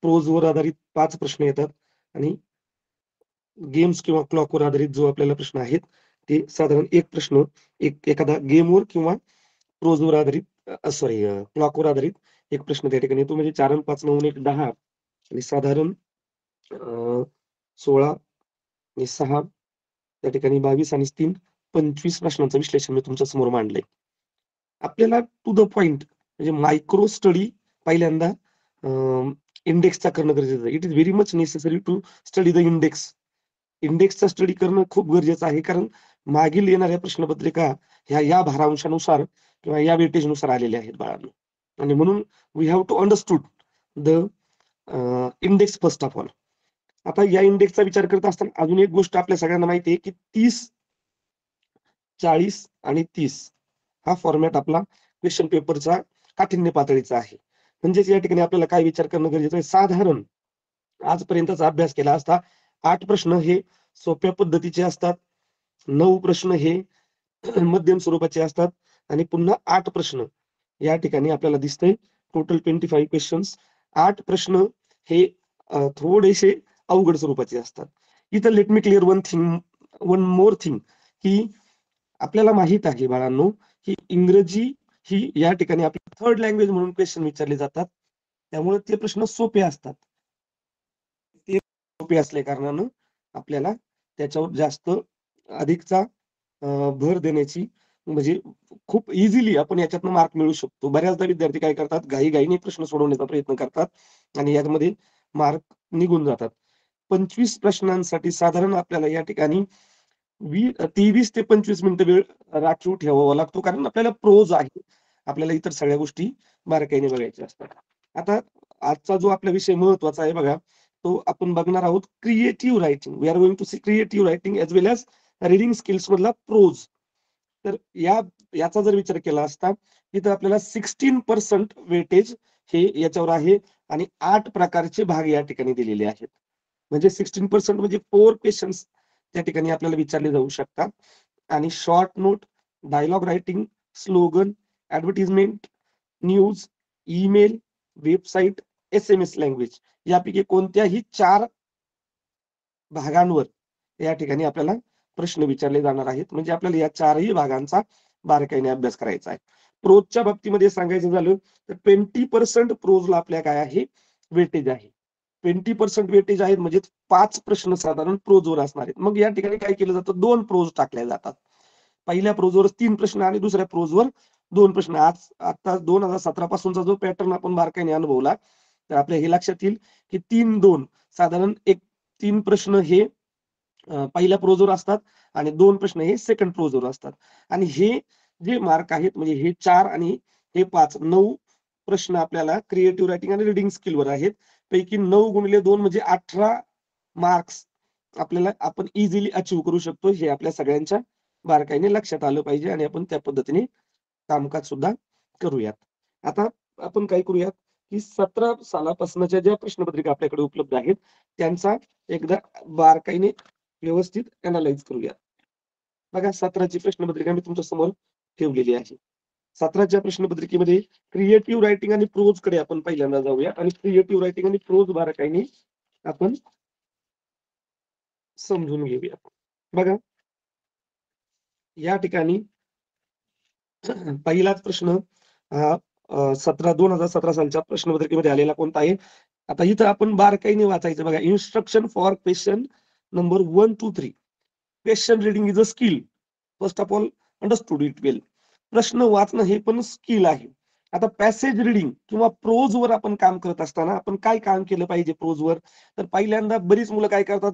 प्रोजवर आधारित 5 प्रश्न येतात आणि गेम्स किंवा क्लॉकवर आधारित जो आपल्याला प्रश्न आहेत, ते साधारण एक प्रश्न एखादा गेमवर किंवा प्रोजवर आधारित क्लॉकवर आधारित एक प्रश्न त्या ठिकाणी येतो. म्हणजे 4 आणि 5 9 1 10 आणि साधारण 16 आणि 6 त्या ठिकाणी 22 आणि 3 25 प्रश्नांचं विश्लेषण मी तुमच्या समोर मांडलंय. आपल्याला टू द पॉइंट म्हणजे मायक्रो स्टडी पहिल्यांदा इंडेक्सचा करणं गरजेचं आहे. It is very much necessary to study the index. इंडेक्सचा स्टडी करणं खूप गरजेचं आहे, कारण मागील येणाऱ्या प्रश्नपत्रिका ह्या या भारांशानुसार किंवा या वेटेजनुसार आलेल्या आहेत बाळांनो. आणि म्हणून we have to understood the index first of all. आता या इंडेक्सचा विचार करत असताना अजून एक गोष्ट आपल्या सगळ्यांना माहिती आहे की 30, 40 आणि 30 हा फॉर्मॅट आपला क्वेश्चन पेपरचा काठिण्य पातळीचा आहे. म्हणजेच या ठिकाणी आपल्याला काय विचार करणं गरजेचं आहे. साधारण आजपर्यंतचा अभ्यास केला असता 8 प्रश्न हे सोप्या पद्धतीचे असतात, 9 प्रश्न हे मध्यम स्वरूपाचे असतात आणि पुन्हा 8 प्रश्न या ठिकाणी आपल्याला दिसतंय टोटल 25 क्वेश्चन्स. 8 प्रश्न हे थोडेसे अवघड स्वरूपाचे असतात. इथं let me clear one more thing की आपल्याला माहित आहे बाळांनो की इंग्रजी ही या ठिकाणी आपली थर्ड लँग्वेज म्हणून क्वेश्चन विचारले जातात. त्यामुळे ते प्रश्न सोपे असतात. ते सोपे असल्या कारणानं आपल्याला त्याच्यावर जास्त अधिकचा भर देण्याची म्हणजे खूप इझिली आपण याच्यातनं मार्क मिळवू शकतो. बऱ्याचदा विद्यार्थी काय करतात, घाईघाईने प्रश्न सोडवण्याचा प्रयत्न करतात आणि यामध्ये मार्क निघून जातात. 25 प्रश्नांसाठी साधारण आपल्याला या ठिकाणी 23 ते 25 मिनिटं वेळ राखीव ठेवावा लागतो, कारण आपल्याला प्रोज आहे. आपल्याला इतर सगळ्या गोष्टी बारकाईने बघायच्या असतात. आता आजचा जो आपला विषय महत्वाचा आहे बघा, तो आपण बघणार आहोत creative writing. We are going to see creative writing as well as reading skills मधला प्रोज. तर याचा जर विचार केला असता तिथं आपल्याला 16% वेटेज हे याच्यावर आहे आणि 8 प्रकारचे भाग या ठिकाणी दिलेले आहेत. म्हणजे 16% म्हणजे 4 क्वेश्चन्स त्या ठिकाणी आपल्याला विचारले जाऊ शकतात. आणि short note, dialogue writing, slogan, advertisement, news, email, website, SMS language यापैकी कोणत्याही 4 भागांवर या ठिकाणी आपल्याला प्रश्न विचारले जाणार आहेत. म्हणजे आपल्याला या 4ही भागांचा बारकाईने अभ्यास करायचा आहे. प्रोजच्या बाबतीमध्ये सांगायचं झालं तर 20% प्रोजला आपल्या काय आहे, वेटेज आहे. 20% वेटेज आहेत म्हणजे 5 प्रश्न साधारण प्रोजवर असणार आहेत. मग या ठिकाणी काय केलं जातं, 2 प्रोज टाकल्या जातात. पहिल्या प्रोजवर 3 प्रश्न आणि दुसऱ्या प्रोजवर 2 प्रश्न. आता 2017 पासूनचा जो पॅटर्न आपण बारकाईने अनुभवला तर आपल्या हे लक्षात येईल की 3-2 साधारण 3 प्रश्न हे पहिल्या प्रोजवर असतात आणि 2 प्रश्न हे सेकंड प्रोजवर असतात. आणि हे जे मार्क आहेत म्हणजे हे 4 आणि हे 5 9 प्रश्न आपल्याला क्रिएटिव्ह रायटिंग आणि रीडिंग स्किलवर आहेत. पैकी 9 गुणिले 2 म्हणजे 18 मार्क्स आपल्याला आपण इझिली अचीव्ह करू शकतो. हे आपल्या सगळ्यांच्या बारकाईने लक्षात आलं पाहिजे आणि आपण त्या पद्धतीने कामकाज सुद्धा करूयात. आता आपण काय करूयात की 17 सालापासूनच्या ज्या प्रश्नपत्रिका आपल्याकडे उपलब्ध आहेत त्यांचा एकदा बारकाईने व्यवस्थित अनालाइज करूया. बघा 17ची प्रश्नपत्रिका मी तुमच्या समोर ठेवलेली आहे. 17च्या प्रश्नपत्रिकेमध्ये क्रिएटिव्ह रायटिंग आणि प्रोज कडे आपण पहिल्यांदा जाऊया आणि क्रिएटिव्ह रायटिंग आणि प्रोज बारकाईने आपण समजून घेऊया. बघा या ठिकाणी पहिलाच प्रश्न हा 2017 सालच्या प्रश्नपत्रिकेमध्ये आलेला कोणता आहे. आता इथं आपण बारकाईने वाचायचं बघा. Instruction for question number 1 to 3. Question reading is a skill. First of all understood it well. प्रश्न वाचणं हे पण स्किल आहे. आता पॅसेज रिडिंग किंवा प्रोजवर आपण काम करत असताना आपण काय काम केलं पाहिजे प्रोजवर, तर पहिल्यांदा बरीच मुलं काय करतात,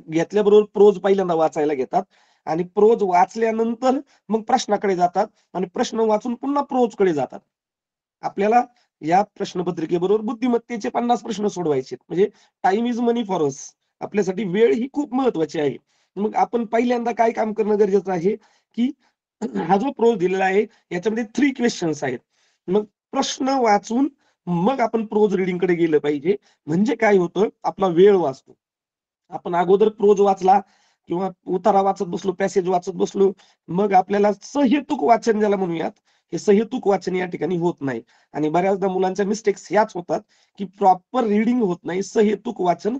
घेतल्याबरोबर प्रोज पहिल्यांदा वाचायला घेतात आणि प्रोज वाचल्यानंतर मग प्रश्नाकडे जातात आणि प्रश्न वाचून पुन्हा प्रोजकडे जातात. आपल्याला या प्रश्नपत्रिकेबरोबर बुद्धिमत्तेचे 50 प्रश्न सोडवायचे. म्हणजे time is money for us. आपल्यासाठी वेळ ही खूप महत्वाची आहे. मग आपण पहिल्यांदा काय काम करणं गरजेचं आहे की हा जो प्रोज दिलेला आहे याच्यामध्ये 3 क्वेश्चन्स आहेत. मग प्रश्न वाचून मग आपण प्रोज रिडिंग कडे गेलं पाहिजे. म्हणजे काय होतं, आपला वेळ वाचतो. आपण अगोदर प्रोज वाचला किंवा उतारा वाचत बसलो, पॅसेज वाचत बसलो, मग आपल्याला सहेतुक वाचन ज्याला म्हणूयात हे सहेतुक वाचन या ठिकाणी होत नाही. आणि बऱ्याचदा मुलांच्या मिस्टेक्स ह्याच होतात की प्रॉपर रीडिंग होत नाही, सहेतुक वाचन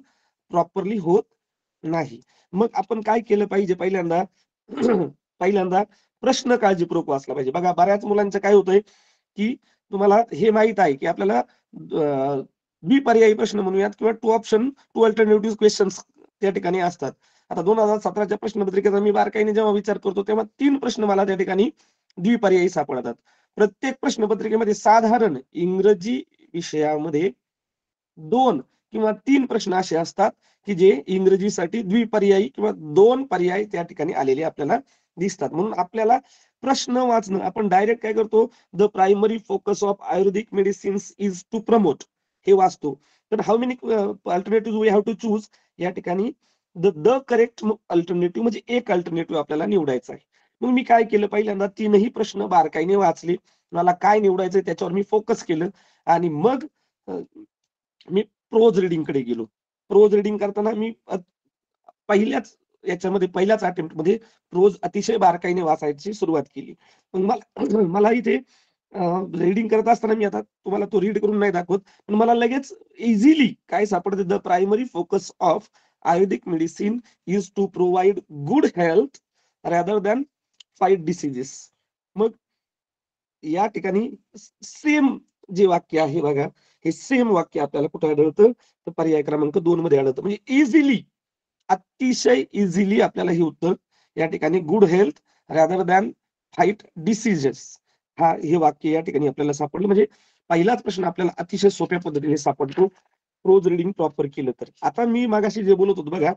प्रॉपरली होत नाही. मग आपण काय केलं पाहिजे? पहिल्यांदा पहिल्यांदा प्रश्न काळजीपूर्वक वाचला पाहिजे. बघा बऱ्याच मुलांचं काय होतंय की तुम्हाला हे माहित आहे की आपल्याला द्विपर्यायी प्रश्न म्हणूयात किंवा टू अल्टरनेटिव्ह क्वेश्चन्स त्या ठिकाणी असतात. आता 2017च्या प्रश्नपत्रिकेचा मी बारकाईने जेव्हा विचार करतो तेव्हा 3 प्रश्न मला त्या ठिकाणी द्विपर्यायी सापडतात. प्रत्येक प्रश्नपत्रिकेमध्ये साधारण इंग्रजी विषयामध्ये 2 किंवा 3 प्रश्न असे असतात की जे इंग्रजीसाठी द्विपर्यायी किंवा 2 पर्याय त्या ठिकाणी आलेले आपल्याला दिसतात. म्हणून आपल्याला प्रश्न वाचणं, आपण डायरेक्ट काय करतो, the primary focus of ayurvedic medicines is to promote हे वाचतो. तर how many alternative we have to choose, या ठिकाणी द करेक्ट अल्टरनेटिव्ह म्हणजे एक अल्टरनेटिव्ह आपल्याला निवडायचा आहे. मग मी काय केलं, पहिल्यांदा 3ही प्रश्न बारकाईने वाचले. मला काय निवडायचंय त्याच्यावर मी फोकस केलं आणि मग मी प्रोज रिडिंग कडे गेलो. प्रोज रिडिंग करताना मी पहिल्याच अटेम्प्ट मध्ये प्रोज अतिशय बारकाईने वाचायची सुरुवात केली. मग मला मला इथे रीडिंग करत असताना मी आता तुम्हाला तो रीड करून नाही दाखवत, पण मला लगेच इझिली काय सापडते, the primary focus of ayurvedic medicine is to provide good health rather than fight diseases. मग या ठिकाणी सेम जे वाक्य आहे बघा, हे सेम वाक्य आपल्याला कुठे आढळतं, तर पर्याय क्रमांक 2 मध्ये आढळतं. म्हणजे इझिली, अतिशय इझिली आपल्याला हे उत्तर या ठिकाणी good health rather than fight diseases हे वाक्य या ठिकाणी आपल्याला सापडलं. म्हणजे पहिलाच प्रश्न आपल्याला अतिशय सोप्या पद्धतीने सापडतो प्रोज रिडिंग प्रॉपर केलं तर. आता मी मागाशी जे बोलत होतो बघा,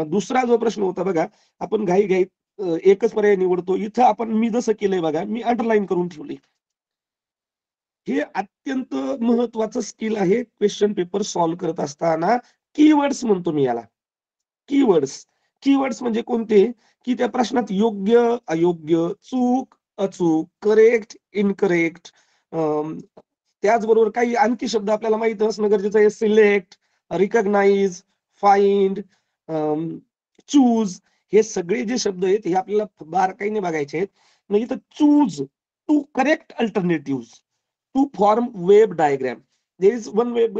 दुसरा जो प्रश्न होता बघा, आपण घाई एकच पर्याय निवडतो. इथं आपण मी जसं केलंय बघा, मी अंडरलाईन करून ठेवले. हे अत्यंत महत्वाचं स्किल आहे क्वेश्चन पेपर सॉल्व्ह करत असताना. कीवर्ड्स म्हणतो मी याला. कीवर्ड्स. कीवर्ड्स म्हणजे कोणते, की त्या प्रश्नात योग्य, अयोग्य, चूक, अचूक, करेक्ट, इनकरेक्ट, त्याचबरोबर काही आणखी शब्द आपल्याला माहित असणं गरजेचं आहे. सिलेक्ट, रिकॉग्नाइज, फाइंड, चूज, हे सगळे जे शब्द आहेत हे आपल्याला बारकाईने बघायचे आहेत. म्हणजे इथं choose to correct alternative to form web diagram. There is one web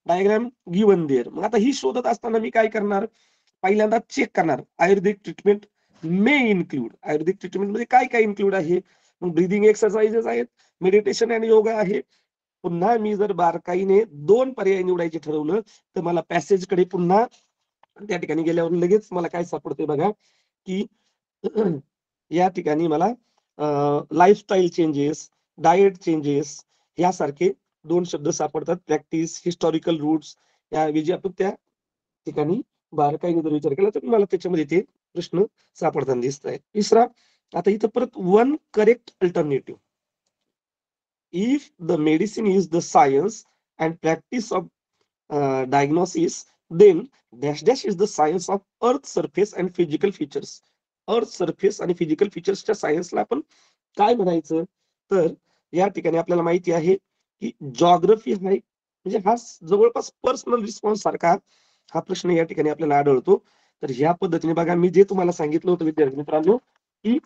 diagram given there. मग आता ही शोधत असताना मी काय करणार, पहिल्यांदा चेक करणार आयुर्वेदिक ट्रीटमेंट मे इन्क्लूड. आयुर्वेदिक ट्रीटमेंट मध्ये काय काय इन्क्लूड आहे. मग ब्रीदिंग एक्सरसाइजेस आहेत, मेडिटेशन अँड योगा आहे. पुन्हा मी जर बारकाईने 2 पर्याय निवडायचे ठरवलं तर मला पॅसेज कडे पुन्हा त्या ठिकाणी गेल्यावर लगेच मला काय सापडते बघा, की या ठिकाणी मला लाईफस्टाईल चेंजेस, डाएट चेंजेस यासारखे 2 शब्द सापडतात. प्रॅक्टिस, हिस्टॉरिकल रूट्स, याऐवजी आपण त्या ठिकाणी बारकाईने जर विचार केला तर मला त्याच्यामध्ये ते प्रश्न सापडताना दिसत आहेत. तिसरा, आता इथं परत one correct alternative. If the medicine is the science and practice of diagnosis, then dash dash is the science of earth surface and physical features. Earth surface आणि फिजिकल फीचर्सच्या सायन्सला आपण काय म्हणायचं, तर या ठिकाणी आपल्याला माहिती आहे की जॉग्रफी आहे. म्हणजे हा जवळपास पर्सनल रिस्पॉन्स सारखा हा प्रश्न या ठिकाणी आपल्याला आढळतो. तर ह्या पद्धतीने बघा, मी जे तुम्हाला सांगितलं होतं विद्यार्थी मित्रांनो, की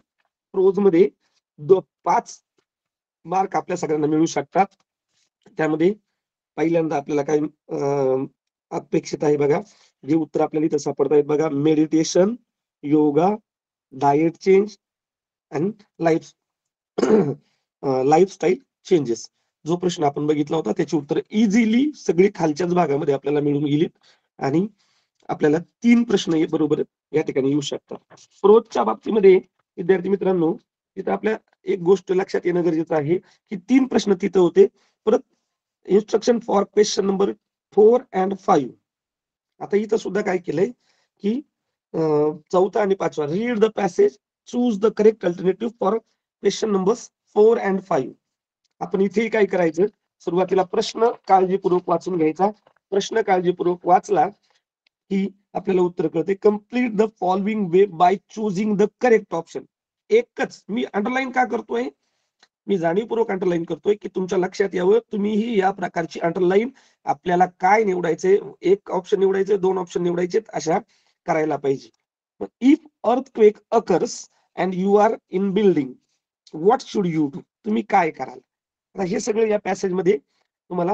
प्रोज मध्ये 5 मार्क आपल्या सगळ्यांना मिळू शकतात. त्यामध्ये पहिल्यांदा आपल्याला काय अपेक्षित आहे बघा, जे उत्तर आपल्याला इथं सापडत आहेत बघा, मेडिटेशन, योगा, डाएट चेंज आणि लाईफस्टाईल चेंजेस. जो प्रश्न आपण बघितला होता त्याची उत्तर इझिली सगळी खालच्याच भागामध्ये आपल्याला मिळून गेलीत आणि आपल्याला 3 प्रश्न बरोबर या ठिकाणी येऊ शकतात. प्रोजच्या बाबतीमध्ये विद्यार्थी मित्रांनो, तिथं आपल्या एक गोष्ट लक्षात येणं गरजेचं आहे की 3 प्रश्न तिथं होते. परत instruction for question number 4 and 5. आता इथं सुद्धा काय केलंय की 4था आणि 5वा, read the passage, choose the correct alternative for question number 4 and 5. आपण इथेही काय करायचं, सुरुवातीला प्रश्न काळजीपूर्वक वाचून घ्यायचा. प्रश्न काळजीपूर्वक वाचला की आपल्याला उत्तर कळते. Complete the following way by choosing the correct option. एकच मी अंडरलाईन का करतोय, मी जाणीवपूर्वक अंडरलाईन करतोय की तुमच्या लक्षात यावं, तुम्हीही या प्रकारची अंडरलाईन आपल्याला काय निवडायचे, एक ऑप्शन निवडायचे, 2 ऑप्शन निवडायचे, अशा करायला पाहिजे. If earthquake occurs and you are in building, what should you do, तुम्ही काय कराल. आता हे सगळं या पॅसेज मध्ये तुम्हाला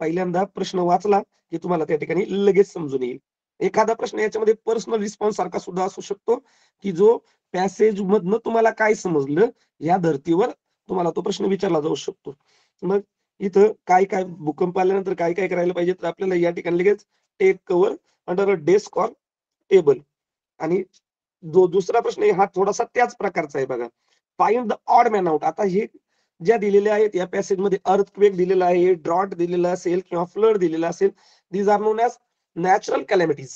पहिल्यांदा प्रश्न वाचला की तुम्हाला त्या ठिकाणी लगेच समजून येईल. एखादा प्रश्न याच्यामध्ये पर्सनल रिस्पॉन्स सारखा सुद्धा असू शकतो की जो पॅसेज मधनं तुम्हाला काय समजलं या धर्तीवर तुम्हाला तो प्रश्न विचारला जाऊ शकतो. मग इथं काय काय भूकंप आल्यानंतर काय काय करायला पाहिजे, तर आपल्याला या ठिकाणी लगेच take cover under a desk or table. आणि जो दुसरा प्रश्न आहे हा थोडासा त्याच प्रकारचा आहे बघा. Find the odd man out. आता हे ज्या दिलेल्या आहेत या पॅसेज मध्ये अर्थक्वेक दिलेला आहे, ड्रॉट दिलेला असेल किंवा फ्लड दिलेला असेल, these are known as natural calamities.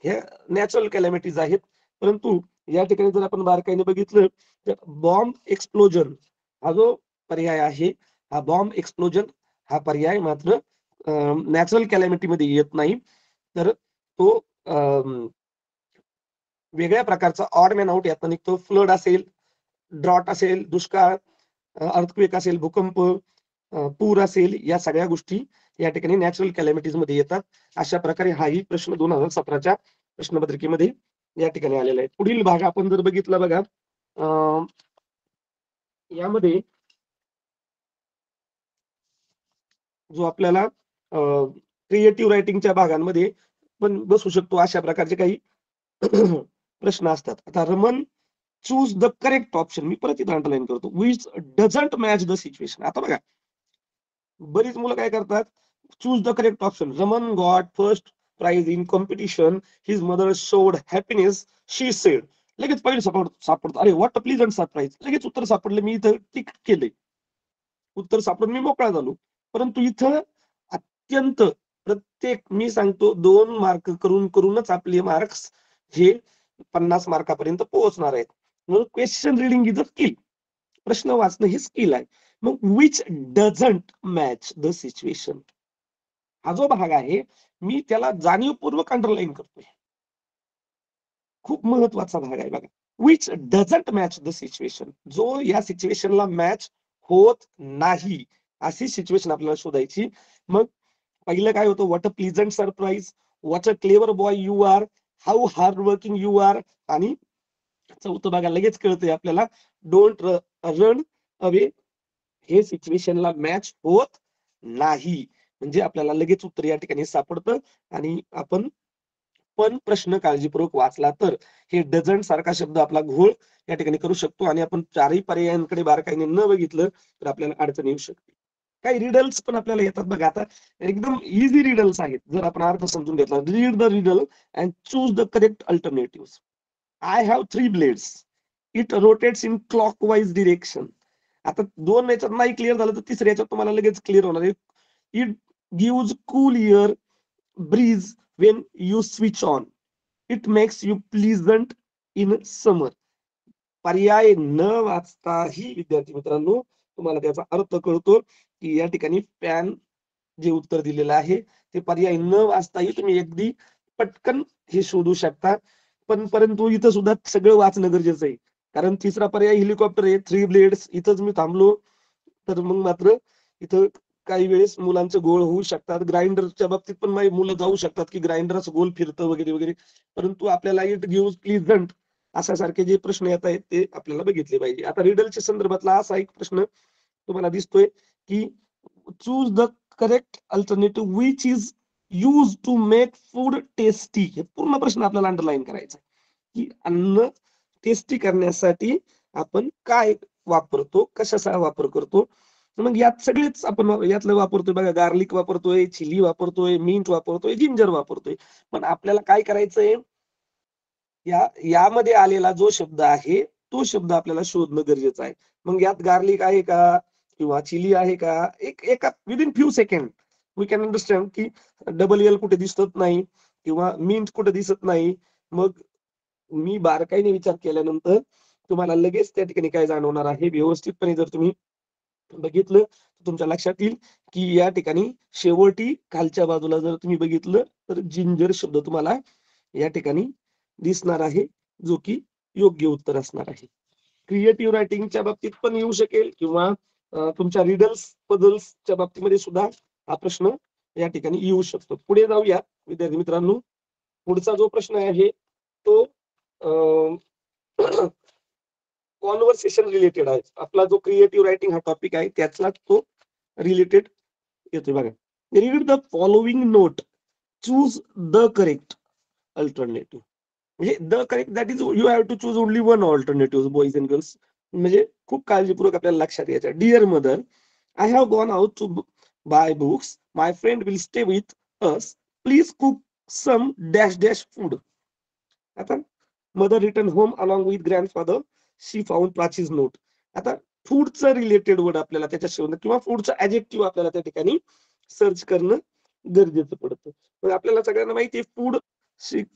हे नॅचरल कॅलॅमिटीज आहेत. परंतु या ठिकाणी जर आपण बारकाईने बघितलं तर बॉम्ब एक्सप्लोजन हा जो पर्याय आहे, हा बॉम्ब एक्सप्लोजन हा पर्याय मात्र नॅचरल कॅलॅमिटी मध्ये येत नाही. तर तो वेगळ्या प्रकारचा ऑड मॅन आउट यातनं निघतो. फ्लड असेल, ड्रॉट असेल, दुष्काळ, अर्थक्वेक असेल, भूकंप, पूर असेल, या सगळ्या गोष्टी या ठिकाणी नॅचरल कॅलॅमिटीज मध्ये येतात. अशा प्रकारे हाही प्रश्न 2017च्या प्रश्नपत्रिकेमध्ये या ठिकाणी आलेला आहे. पुढील भाग आपण जर बघितला बघा, यामध्ये जो आपल्याला क्रिएटिव्ह रायटिंगच्या भागांमध्ये पण बसू शकतो अशा प्रकारचे काही प्रश्न असतात. आता Raman choose the correct option, मी परत इथं अंडरलाईन करतो, which doesn't match the situation. आता बघा बरीच मुलं काय करतात, choose the correct option. Raman got first prize in competition, his mother showed happiness, she said. लगेच पॉईंट सापडतो. अरे व्हॉट अ प्लीजंट सरप्राईज, लगेच उत्तर सापडलं, मी इथं टिक केले, उत्तर सापडून मी मोकळा झालो. परंतु इथं अत्यंत प्रत्येक मी सांगतो 2 मार्क करूनच आपले मार्क्स हे 50 मार्कापर्यंत पोहोचणार आहेत. म्हणून question reading is a skill. प्रश्न वाचणं हे स्किल आहे. मग which doesn't match the situation हा जो भाग आहे, मी त्याला जाणीवपूर्वक अंडरलाईन करतोय. खूप महत्वाचा भाग आहे बघा. Which doesn't match the situation, जो या सिच्युएशनला मॅच होत नाही, अशी सिच्युएशन आपल्याला शोधायची. मग पहिलं काय होतं, what a pleasant surprise, what a clever boy you are, how hard working you are. आणि चौथं बघा लगेच कळतंय आपल्याला, डोंट रन अवे, हे सिच्युएशनला मॅच होत नाही. म्हणजे आपल्याला लगेच उत्तर या ठिकाणी सापडतं. आणि आपण पण प्रश्न काळजीपूर्वक वाचला तर हे डझंट सारखा शब्द आपला घोळ या ठिकाणी करू शकतो. आणि आपण चारही पर्यायांकडे बारकाईने न बघितलं तर आपल्याला अडचण येऊ शकते. काही रिडल्स पण आपल्याला येतात बघा. आता एकदम इझी रिडल्स आहेत, जर आपण अर्थ समजून घेतला. Read the riddle and choose the correct alternative. I have 3 blades, it rotates in clockwise direction. आता 2 याच्यात नाही क्लिअर झालं तर तिसऱ्या याच्यात तुम्हाला लगेच क्लिअर होणार आहे. It gives cool air breeze when you switch on, it makes you pleasant in summer. पर्याय न वाचताही विद्यार्थी मित्रांनो तुम्हाला त्याचा अर्थ कळतो की या ठिकाणी फॅन जे उत्तर दिलेलं आहे ते पर्याय न वाचताही तुम्ही अगदी पटकन हे शोधू शकता. पण परंतु इथं सुद्धा सगळं वाचणं गरजेचं आहे. कारण तिसरा पर्याय हेलिकॉप्टर आहे, 3 ब्लेड्स, इथंच मी थांबलो तर मग मात्र इथं काही वेळेस मुलांचं गोळ होऊ शकतात. ग्राइंडरच्या बाबतीत पण मुलं जाऊ शकतात की ग्राइंडरच गोल फिरतं वगैरे वगैरे. परंतु आपल्याला इट गिव्स प्लीझंट अशा सारखे जे प्रश्न येत आहेत ते आपल्याला बघितले पाहिजे. आता रिडलच्या संदर्भातला असा एक प्रश्न तुम्हाला दिसतोय की choose the correct alternative which is use to make food tasty. हे पूर्ण प्रश्न आपल्याला अंडरलाईन करायचा आहे की अन्न टेस्टी करण्यासाठी आपण काय वापरतो, कशाचा वापर करतो. मग यात सगळेच आपण यातलं वापरतोय बघा, गार्लिक वापरतोय, चिली वापरतोय, मिंट वापरतोय, जिंजर वापरतोय. पण आपल्याला काय करायचंय, यामध्ये आलेला जो शब्द आहे तो शब्द आपल्याला शोधणं गरजेचं आहे. मग यात गार्लिक आहे का किंवा चिली आहे का, एका within few second we can understand की डबल एल कुठे दिसत नाही किंवा मिंट कुठे दिसत नाही. मग मी बारकाईने विचार केल्यानंतर तुम्हाला लगेच त्या ठिकाणी काय जाणवणार आहे, व्यवस्थितपणे जर तुम्ही बघितलं तर तुमच्या लक्षात येईल की या ठिकाणी शेवटी खालच्या बाजूला जर तुम्ही बघितलं तर जिंजर शब्द तुम्हाला या ठिकाणी दिसणार आहे, जो की योग्य उत्तर असणार आहे. क्रिएटिव्ह रायटिंगच्या बाबतीत पण येऊ शकेल किंवा तुमच्या रिडल्स पझल्सच्या बाबतीमध्ये सुद्धा हा प्रश्न या ठिकाणी येऊ शकतो. पुढे जाऊया विद्यार्थी मित्रांनो. पुढचा जो प्रश्न आहे तो कॉन्व्हर्सेशन रिलेटेड आहे. आपला जो क्रिएटिव्ह रायटिंग हा टॉपिक आहे त्यातला तो रिलेटेड येतोय बघा. Read the following note, choose the correct alternative. म्हणजे the correct that is you have to choose only one alternative boys and girls. म्हणजे खूप काळजीपूर्वक आपल्याला लक्षात यायचं. Dear mother, I have gone out to buy books, my friend will stay with us, please cook some dash dash food. आता mother return home along with grandfather, she found Prachi's note. आता फूडचं related word आपल्याला त्याच्या शोधणं किंवा फूडचं ऍजेक्टिव्ह आपल्याला त्या ठिकाणी सर्च करणं गरजेचं पडतं. मग आपल्याला सगळ्यांना माहिती आहे फूड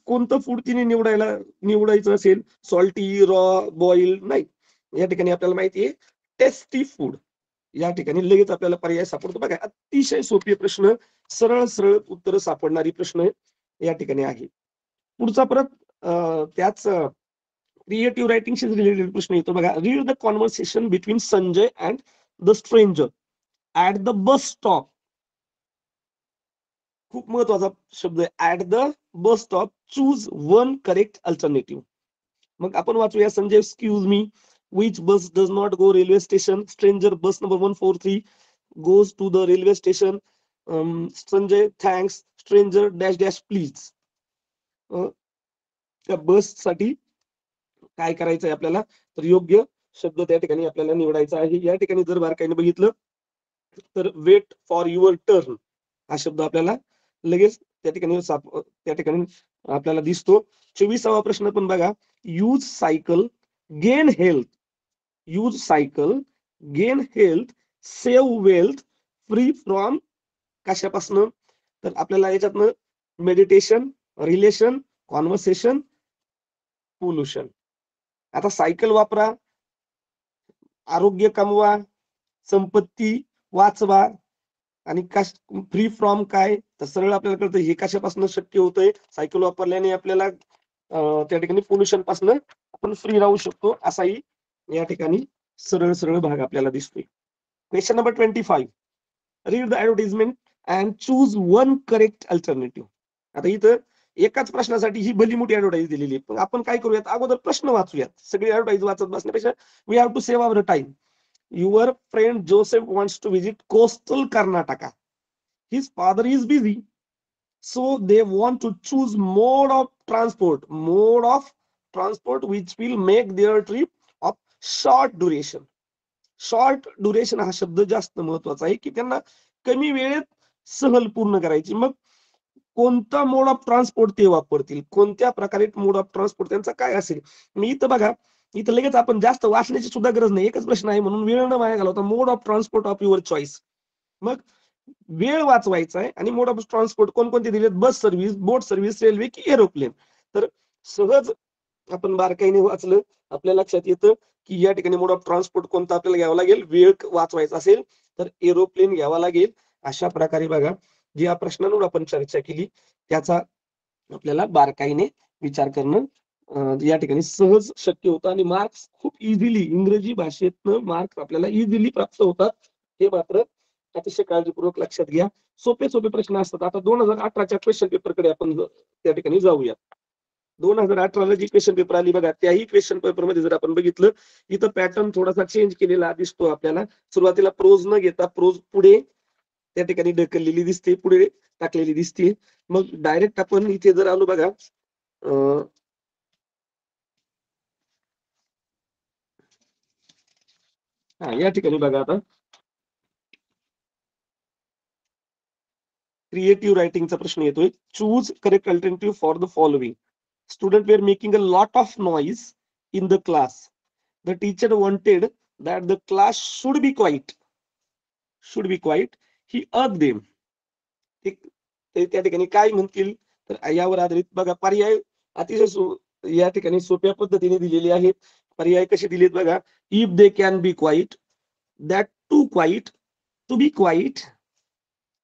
कोणतं फूड तिने निवडायचं असेल, सॉल्टी, रॉ, बॉईल नाही. या ठिकाणी आपल्याला माहिती आहे टेस्टी फूड. या ठिकाणी लगेच आपल्याला पर्याय सापडतो बघा. अतिशय सोपे प्रश्न, सरळ सरळ उत्तर सापडणारी प्रश्न या ठिकाणी आहे. पुढचा परत त्याच क्रिएटिव्ह रायटिंगशी रिलेटेड प्रश्न येतो बघा. Read the conversation between Sanjay and the stranger at the bus stop. खूप महत्वाचा शब्द आहे, at the bus stop, choose one correct alternative. मग आपण वाचूया. Sanjay, excuse me, which bus does not go railway station? Stranger, bus number 143 goes to the railway station. Sanjay, thanks. Stranger, dash dash please. त्या बस साठी काय करायचंय आपल्याला, तर योग्य शब्द त्या ठिकाणी आपल्याला निवडायचा आहे. या ठिकाणी जर बारकाईने बघितलं तर वेट फॉर युअर टर्न हा शब्द आपल्याला लगेच त्या ठिकाणी आपल्याला दिसतो. 24वा प्रश्न पण बघा. Use cycle, gain health. Use cycle, gain health, save wealth, free from कशापासून, तर आपल्याला याच्यातनं मेडिटेशन, रिलेशन, कॉन्व्हर्सेशन, पोल्युशन. आता सायकल वापरा, आरोग्य कमवा, संपत्ती वाचवा, आणि फ्री फ्रॉम काय, तर सरळ आपल्याला कळतं हे कशापासून शक्य होतंय. सायकल वापरल्याने आपल्याला त्या ठिकाणी पोल्युशन पासून आपण फ्री राहू शकतो, असाही या ठिकाणी सरळ सरळ भाग आपल्याला दिसतोय. Question number 25. Read the advertisement and choose one correct alternative. आता इथं एकाच प्रश्नासाठी ही भली मोठी ऍडव्हर्टाईज दिलेली आहे. पण आपण काय करूयात, अगोदर प्रश्न वाचूयात. सगळी ऍडव्हर्टाईज वाचत बसण्यापेक्षा we have to save our time. Your friend Joseph wants to visit coastal Karnataka. His father is busy, so they want to choose mode of transport which will make their trip of short duration. Short duration हा शब्द जास्त महत्वाचा आहे, की त्यांना कमी वेळेत सहल पूर्ण करायची. मग कोणता मोड ऑफ ट्रान्सपोर्ट ते वापरतील, कोणत्या प्रकारे मोड ऑफ ट्रान्सपोर्ट त्यांचा काय असेल. मी इथं बघा, इथं लगेच आपण जास्त वाचण्याची सुद्धा गरज नाही, एकच प्रश्न आहे म्हणून वेळ न वाया घालवता mode of transport of your choice. मग वेळ वाचवायचा आहे आणि मोड ऑफ ट्रान्सपोर्ट कोणकोणते दिलेत, बस सर्व्हिस, बोट सर्व्हिस, रेल्वे की एरोप्लेन. तर सहज आपण बारकाईने वाचलं आपल्या लक्षात येतं की या ठिकाणी मोड ऑफ ट्रान्सपोर्ट कोणता आपल्याला घ्यावा लागेल. वेळ वाचवायचा असेल तर एरोप्लेन घ्यावा लागेल. अशा प्रकारे बघा, जी या प्रश्नांवर आपण चर्चा केली त्याचा आपल्याला बारकाईने विचार करणं या ठिकाणी सहज शक्य होतं आणि मार्क्स खूप इझिली इंग्रजी भाषेतनं मार्क्स आपल्याला इझिली प्राप्त होतात. हे मात्र अतिशय काळजीपूर्वक लक्षात घ्या. सोपे सोपे प्रश्न असतात. आता 2018च्या क्वेश्चन पेपरकडे आपण त्या ठिकाणी जाऊया. 2018ला जी क्वेश्चन पेपर आली बघा, त्याही क्वेश्चन पेपर मध्ये जर आपण बघितलं, इथं पॅटर्न थोडासा चेंज केलेला दिसतो आपल्याला. सुरुवातीला प्रोज न घेता प्रोज पुढे त्या ठिकाणी ढकललेली दिसते, पुढे टाकलेली दिसते. मग डायरेक्ट आपण इथे जर आलो बघा, या ठिकाणी बघा, आता क्रिएटिव्ह रायटिंगचा प्रश्न येतोय. Choose correct alternative for the following. Student were making a lot of noise in the class. The teacher wanted that the class should be quiet. He earth them. त्या ठिकाणी काय म्हणतील, तर यावर आधारित बघा पर्याय अतिशय या ठिकाणी सोप्या पद्धतीने दिलेले आहेत. पर्याय कसे दिलेत बघा. If they can be quiet, that to quiet, to be quiet,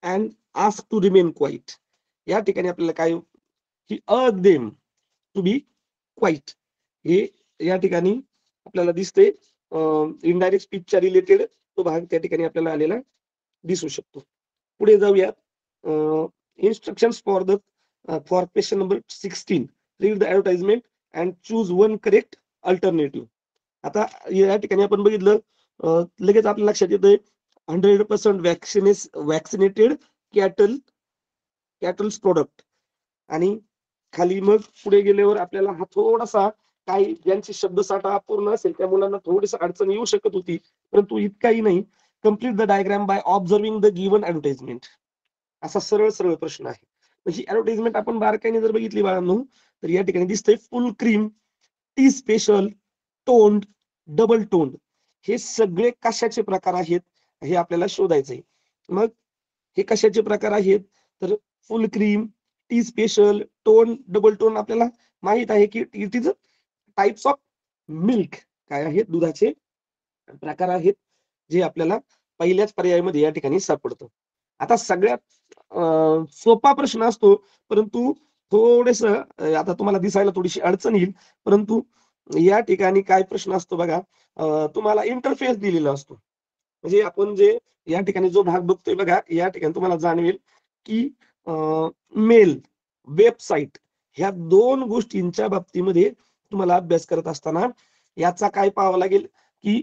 and ask to remain quiet. या ठिकाणी आपल्याला काय, ही earth them to be quiet, हे या ठिकाणी आपल्याला दिसते. इनडायरेक्ट स्पीचच्या रिलेटेड तो भाग त्या ठिकाणी आपल्याला आलेला दिसू शकतो. पुढे जाऊया. Instructions for question number 16. Read the advertisement and choose one correct alternative. आता या ठिकाणी आपण बघितलं लगेच आपल्या लक्षात येतंय 100% वॅक्सिनेटेड कॅटल कॅटल्स प्रोडक्ट. आणि खाली मग पुढे गेल्यावर आपल्याला हा थोडासा काही ज्यांची शब्दसाठा अपूर्ण असेल त्या मुलांना थोडीशी अडचण येऊ शकत होती, परंतु इतकाही नाही. Complete the diagram by observing the given advertisement, असा सरळ सरळ प्रश्न आहे. म्हणजे ऍडव्हर्टाइजमेंट आपण बारकाईने जर बघितली बाळांनो, तर या ठिकाणी दिसतंय फुल cream, T special, toned, double toned, हे सगळे कशाचे प्रकार आहेत हे आपल्याला शोधायचंय. मग हे कशाचे प्रकार आहेत, तर फुल cream, T special, tone, double tone आपल्याला माहित आहे की it is types of milk, काय आहेत, दुधाचे प्रकार आहेत, जे आपल्याला पहिल्याच पर्यायामध्ये या ठिकाणी सापडतं. आता सगळ्यात सोपा प्रश्न असतो, परंतु थोडेस आता तुम्हाला दिसायला थोडीशी अडचण येईल, परंतु या ठिकाणी काय प्रश्न असतो बघा, तुम्हाला इंटरफेस दिलेला असतो. म्हणजे आपण जे या ठिकाणी जो भाग बघतोय बघा, या ठिकाणी तुम्हाला जाणवेल की मेल, वेबसाईट, ह्या 2 गोष्टींच्या बाबतीमध्ये तुम्हाला अभ्यास करत असताना याचा काय पाहावं लागेल, की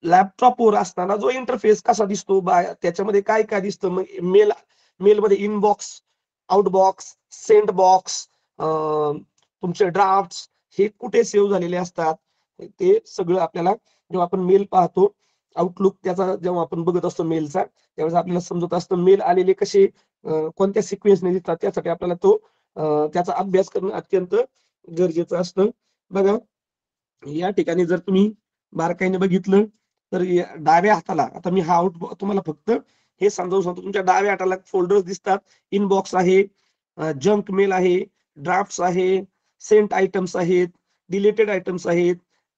लॅपटॉपवर असताना जो इंटरफेस कसा दिसतो, त्याच्यामध्ये काय काय दिसतं. मग मेलमध्ये इनबॉक्स, आउटबॉक्स, सेंड बॉक्स, तुमचे ड्राफ्ट्स हे कुठे सेव्ह झालेले असतात, ते सगळं आपल्याला जेव्हा आपण मेल पाहतो, आउटलुक त्याचा जेव्हा आपण बघत असतो मेलचा, त्यावेळेस आपल्याला समजत असतं मेल आलेले कसे कोणत्या सिक्वेन्सने दिसतात. त्यासाठी आपल्याला त्याचा अभ्यास करणं अत्यंत गरजेचं असतं. बघा, या ठिकाणी जर तुम्ही बारकाईने बघितलं तर डाव्या हाताला, आता मी हा तुम्हाला फक्त हे समजावून सांगतो, तुमच्या डाव्या हाताला फोल्डर्स दिसतात. इनबॉक्स आहे, जंक मेल आहे, ड्राफ्ट्स आहे, सेंट आयटम्स आहेत, डिलीटेड आयटम्स आहेत,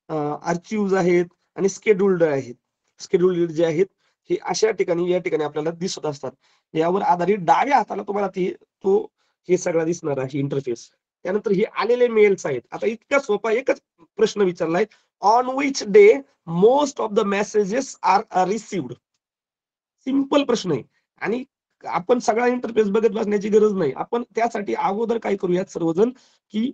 आर्चिव्ज आहेत आणि स्केड्युल्ड आहेत. स्केड्युल्ड जे आहेत हे अशा ठिकाणी या ठिकाणी आपल्याला दिसत असतात. यावर आधारित डाव्या हाताला तुम्हाला हे सगळं दिसणार आहे इंटरफेस. त्यानंतर हे आलेले मेल्स आहेत. आता इतका सोपा एकच प्रश्न विचारलाय, on which day most of the messages are received. Simple प्रश्न आहे. आणि आपण सगळा इंटरफेस बघत बसण्याची गरज नाही. आपण त्यासाठी अगोदर काय करूयात सर्वजण, की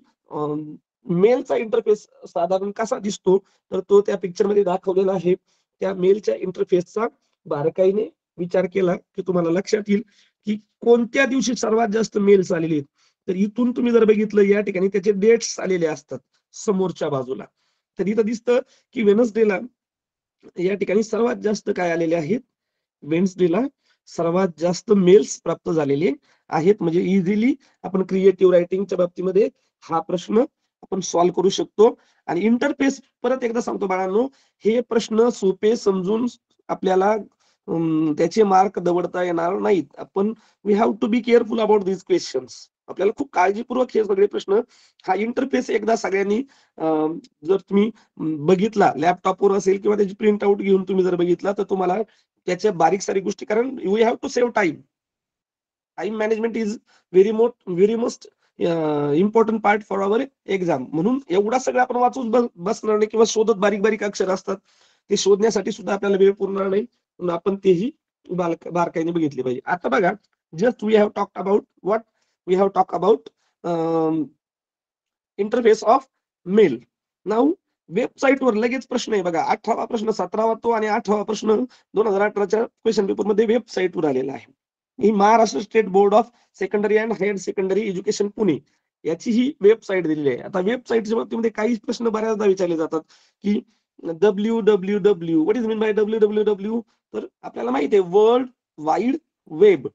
मेलचा इंटरफेस साधारण कसा दिसतो, तर तो त्या पिक्चरमध्ये दाखवलेला आहे. त्या मेलच्या इंटरफेसचा बारकाईने विचार केला की तुम्हाला लक्षात येईल की कोणत्या दिवशी सर्वात जास्त मेल्स आलेले आहेत. तर इथून तुम्ही जर बघितलं, या ठिकाणी त्याचे डेट्स आलेले असतात समोरच्या बाजूला. तर इथं दिसतं की वेनसडेला या ठिकाणी सर्वात जास्त काय आलेले आहेत, वेन्सडेला सर्वात जास्त मेल्स प्राप्त झालेले आहेत. म्हणजे इझिली आपण क्रिएटिव्ह रायटिंगच्या बाबतीमध्ये हा प्रश्न आपण सॉल्व्ह करू शकतो. आणि इंटरफेस परत एकदा सांगतो बाळांनो, हे प्रश्न सोपे समजून आपल्याला त्याचे मार्क दवडता येणार नाहीत. आपण we have to be careful about these questions. आपल्याला खूप काळजीपूर्वक हे सगळे प्रश्न, हा इंटरफेस एकदा सगळ्यांनी जर तुम्ही बघितला, लॅपटॉपवर असेल किंवा त्याची प्रिंट आउट घेऊन तुम्ही जर बघितला, तर तुम्हाला त्याच्या बारीक सारीक गोष्टी, कारण we have to save time. Time management is very most important part for our exam. म्हणून एवढा सगळं आपण वाचून बसणार नाही, किंवा शोधत बारीक बारीक अक्षर असतात ते शोधण्यासाठी सुद्धा आपल्याला वेळ पुरणार नाही. म्हणून आपण तेही बारकाईने बघितले पाहिजे. आता बघा, just we have talk about what we have talk about interface of mail. Now वेबसाईटवर लगेच प्रश्न आहे बघा. 18वा प्रश्न, 17वा तो आणि 8वा प्रश्न 2018च्या क्वेश्चन पेपरमध्ये वेबसाईटवर आलेला आहे. ही Maharashtra state board of secondary and higher secondary education Pune याची ही वेबसाईट दिलेली आहे. आता वेबसाईटच्या बाबतीमध्ये काही प्रश्न बऱ्याचदा विचारले जातात की www, what is mean by www, तर आपल्याला माहिती आहे वर्ल्ड वाईड वेब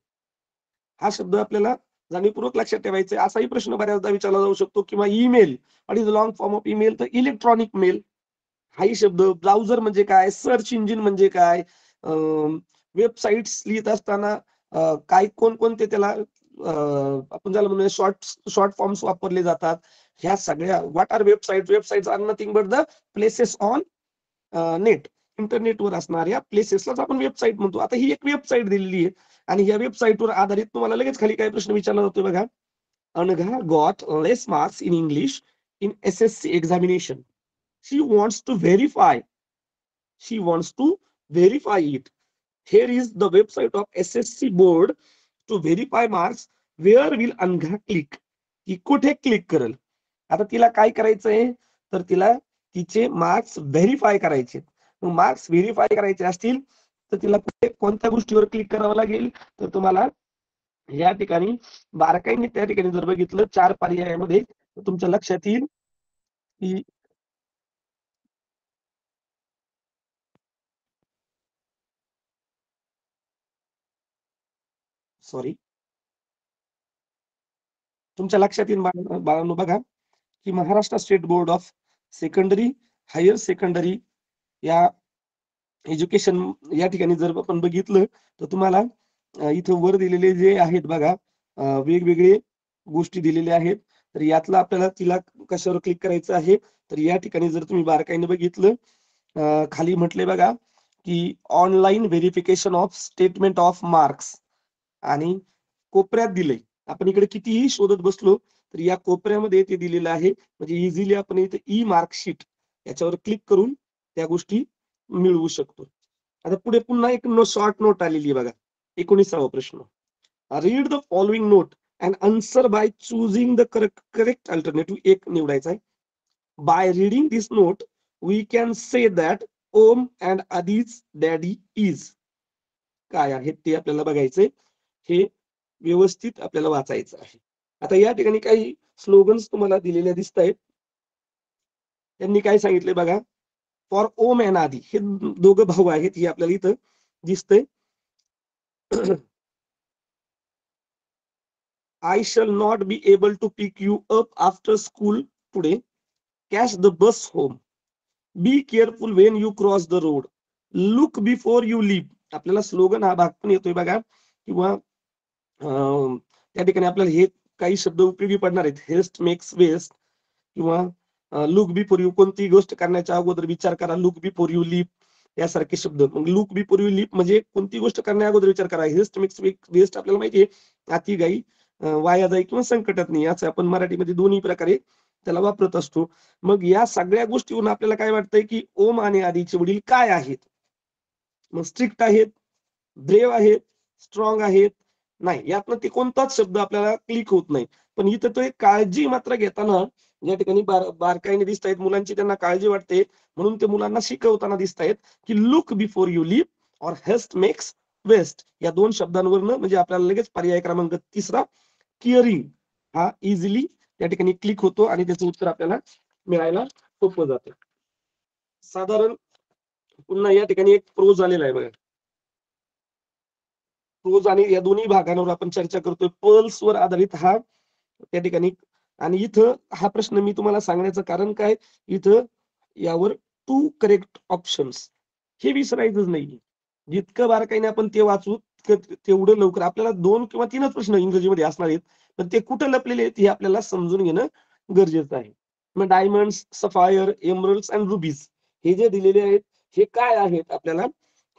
हा शब्द आपल्याला जाणीवपूर्वक लक्षात ठेवायचा आहे. असाही प्रश्न बऱ्याचदा विचारला जाऊ शकतो. किंवा email, what is long form of email, तर इलेक्ट्रॉनिक मेल हाही शब्द. ब्राउझर म्हणजे काय, सर्च इंजिन म्हणजे काय, वेबसाईट्स लिहित असताना काय कोणकोणते त्याला आपण ज्याला म्हणूया शॉर्ट फॉर्म्स वापरले जातात. ह्या सगळ्या what are website, websites are nothing but the places on net, इंटरनेटवर असणाऱ्या प्लेसेसलाच आपण वेबसाईट म्हणतो. आता ही एक वेबसाईट दिलेली आहे आणि या वेबसाईटवर आधारित तुम्हाला लगेच खाली काय प्रश्न विचारला जातोय बघा. Anagha got less marks in English in SSC examination. She wants to verify. She wants to verify it. Here is the website of SSC board to verify marks. Where will Anagha click? ती कुठे क्लिक करेल? आता तिला काय करायचंय, तर तिला तिचे मार्क्स व्हेरीफाय करायचे. मग मार्क्स व्हेरीफाय करायचे असतील तर तिला कोणत्या गोष्टीवर क्लिक करावं लागेल, तर तुम्हाला या ठिकाणी बारकाईने त्या ठिकाणी जर बघितलं 4 पर्यायामध्ये तुमच्या लक्षात येईल की सॉरी तुमच्या लक्षात येईल बाळांनो बघा की Maharashtra state board of secondary higher secondary या एज्युकेशन या ठिकाणी जर आपण बघितलं तर तुम्हाला इथं वर दिलेले जे आहेत बघा वेगवेगळे गोष्टी दिलेल्या आहेत. तर यातला आपल्याला तिला कशावर क्लिक करायचं आहे, तर या ठिकाणी जर तुम्ही बारकाईने बघितलं खाली म्हटले बघा की online verification of statement of marks आणि कोपऱ्यात दिलंय. आपण इकडे कितीही शोधत बसलो तर या कोपऱ्यामध्ये ते दिलेलं आहे. म्हणजे इझिली आपण इथे ई मार्कशीट याच्यावर क्लिक करून त्या गोष्टी मिळवू शकतो. आता पुढे पुन्हा एक शॉर्ट नोट आलेली आहे बघा. 19वा प्रश्न. Read the following note and answer by choosing the correct alternative. एक निवडायचा आहे. By reading this note we can say that Om and Adi's daddy is. काय आहे ते आपल्याला बघायचंय. हे व्यवस्थित आपल्याला वाचायचं आहे. आता या ठिकाणी काही स्लोगन्स तुम्हाला दिलेल्या दिसत आहेत. त्यांनी काय सांगितले बघा, फॉर ओम अँड आदी हे दोघं भाऊ आहेत. हे आपल्याला इथं दिसतंय. I shall not be able to pick you up after school today. Catch the bus home. Be careful when you cross the road. Look before you leap. आपल्याला स्लोगन हा भाग पण येतोय बघा किंवा त्या ठिकाणी आपल्याला हे काही शब्द उपयोगी पडणार आहेत. हेस्ट मेक्स वेस्ट किंवा लुक बिफोर यू, कोणती गोष्ट करण्याच्या अगोदर विचार करा. लुक बिफोर यू लीप यासारखे शब्द. मग लुक बिफोर यू लीप म्हणजे कोणती गोष्ट करण्या अगोदर विचार करा. हेस्ट मेक्स वेस्ट आपल्याला माहितीये अति घाई वाया जाई किंवा संकटात नाही, असं आपण मराठीमध्ये दोन्ही प्रकारे त्याला वापरत असतो. मग या सगळ्या गोष्टीवरून आपल्याला काय वाटतंय की ओम आणि आदीचे वडील काय आहेत. मग स्ट्रिक्ट आहेत, ब्रेव आहेत, स्ट्रॉंग आहेत, नाही यातनं ते कोणताच शब्द आपल्याला क्लिक होत नाही. पण इथं तो एक काळजी मात्र घेताना या ठिकाणी बारकाईने दिसत आहेत. मुलांची त्यांना काळजी वाटते म्हणून ते मुलांना शिकवताना दिसत आहेत की लुक बिफोर यू लीप और हेस्ट मेक्स वेस्ट. या दोन शब्दांवरनं म्हणजे आपल्याला लगेच पर्याय क्रमांक 3 केअरिंग हा इझिली त्या ठिकाणी क्लिक होतो आणि त्याचं उत्तर आपल्याला मिळायला सोपं जातं. साधारण पुन्हा या ठिकाणी एक प्रोज आलेला आहे बघा. प्रोज आणि या दोन्ही भागांवर आपण चर्चा करतोय. पर्ल्सवर आधारित हा त्या ठिकाणी. आणि इथं हा प्रश्न मी तुम्हाला सांगण्याचं कारण काय, इथं यावर 2 करेक्ट ऑप्शन्स हे विसरायचंच नाही. जितकं बारकाईने आपण ते वाचू तेवढं लवकर आपल्याला 2 किंवा 3च प्रश्न इंग्रजीमध्ये असणार आहेत. पण ते कुठं लपलेले आहेत हे आपल्याला समजून घेणं गरजेचं आहे. मग diamonds, sapphire, emeralds and rubies हे जे दिलेले आहेत हे काय आहेत आपल्याला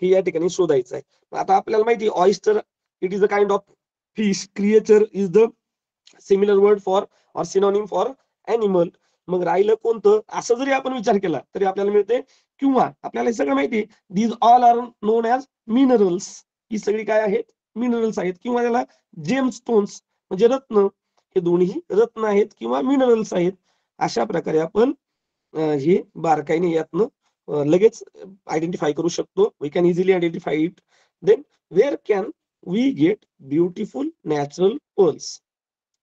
हे या ठिकाणी शोधायचं आहे. आता आपल्याला माहिती आहे oyster it is a kind of fish. Creature is the similar word for or synonym for animal. मग राहिलं कोणतं असं जरी आपण विचार केला तरी आपल्याला मिळते. किंवा आपल्याला हे सगळं माहिती these all are known as minerals. ही सगळी काय आहेत, मिनरल्स आहेत. किंवा त्याला जेम स्टोन्स म्हणजे रत्न, हे दोन्ही रत्न आहेत किंवा मिनरल्स आहेत. अशा प्रकारे आपण हे बारकाईने यातनं लगेच आयडेंटिफाय करू शकतो. We can easily identify it. Then where can we get beautiful natural pearls.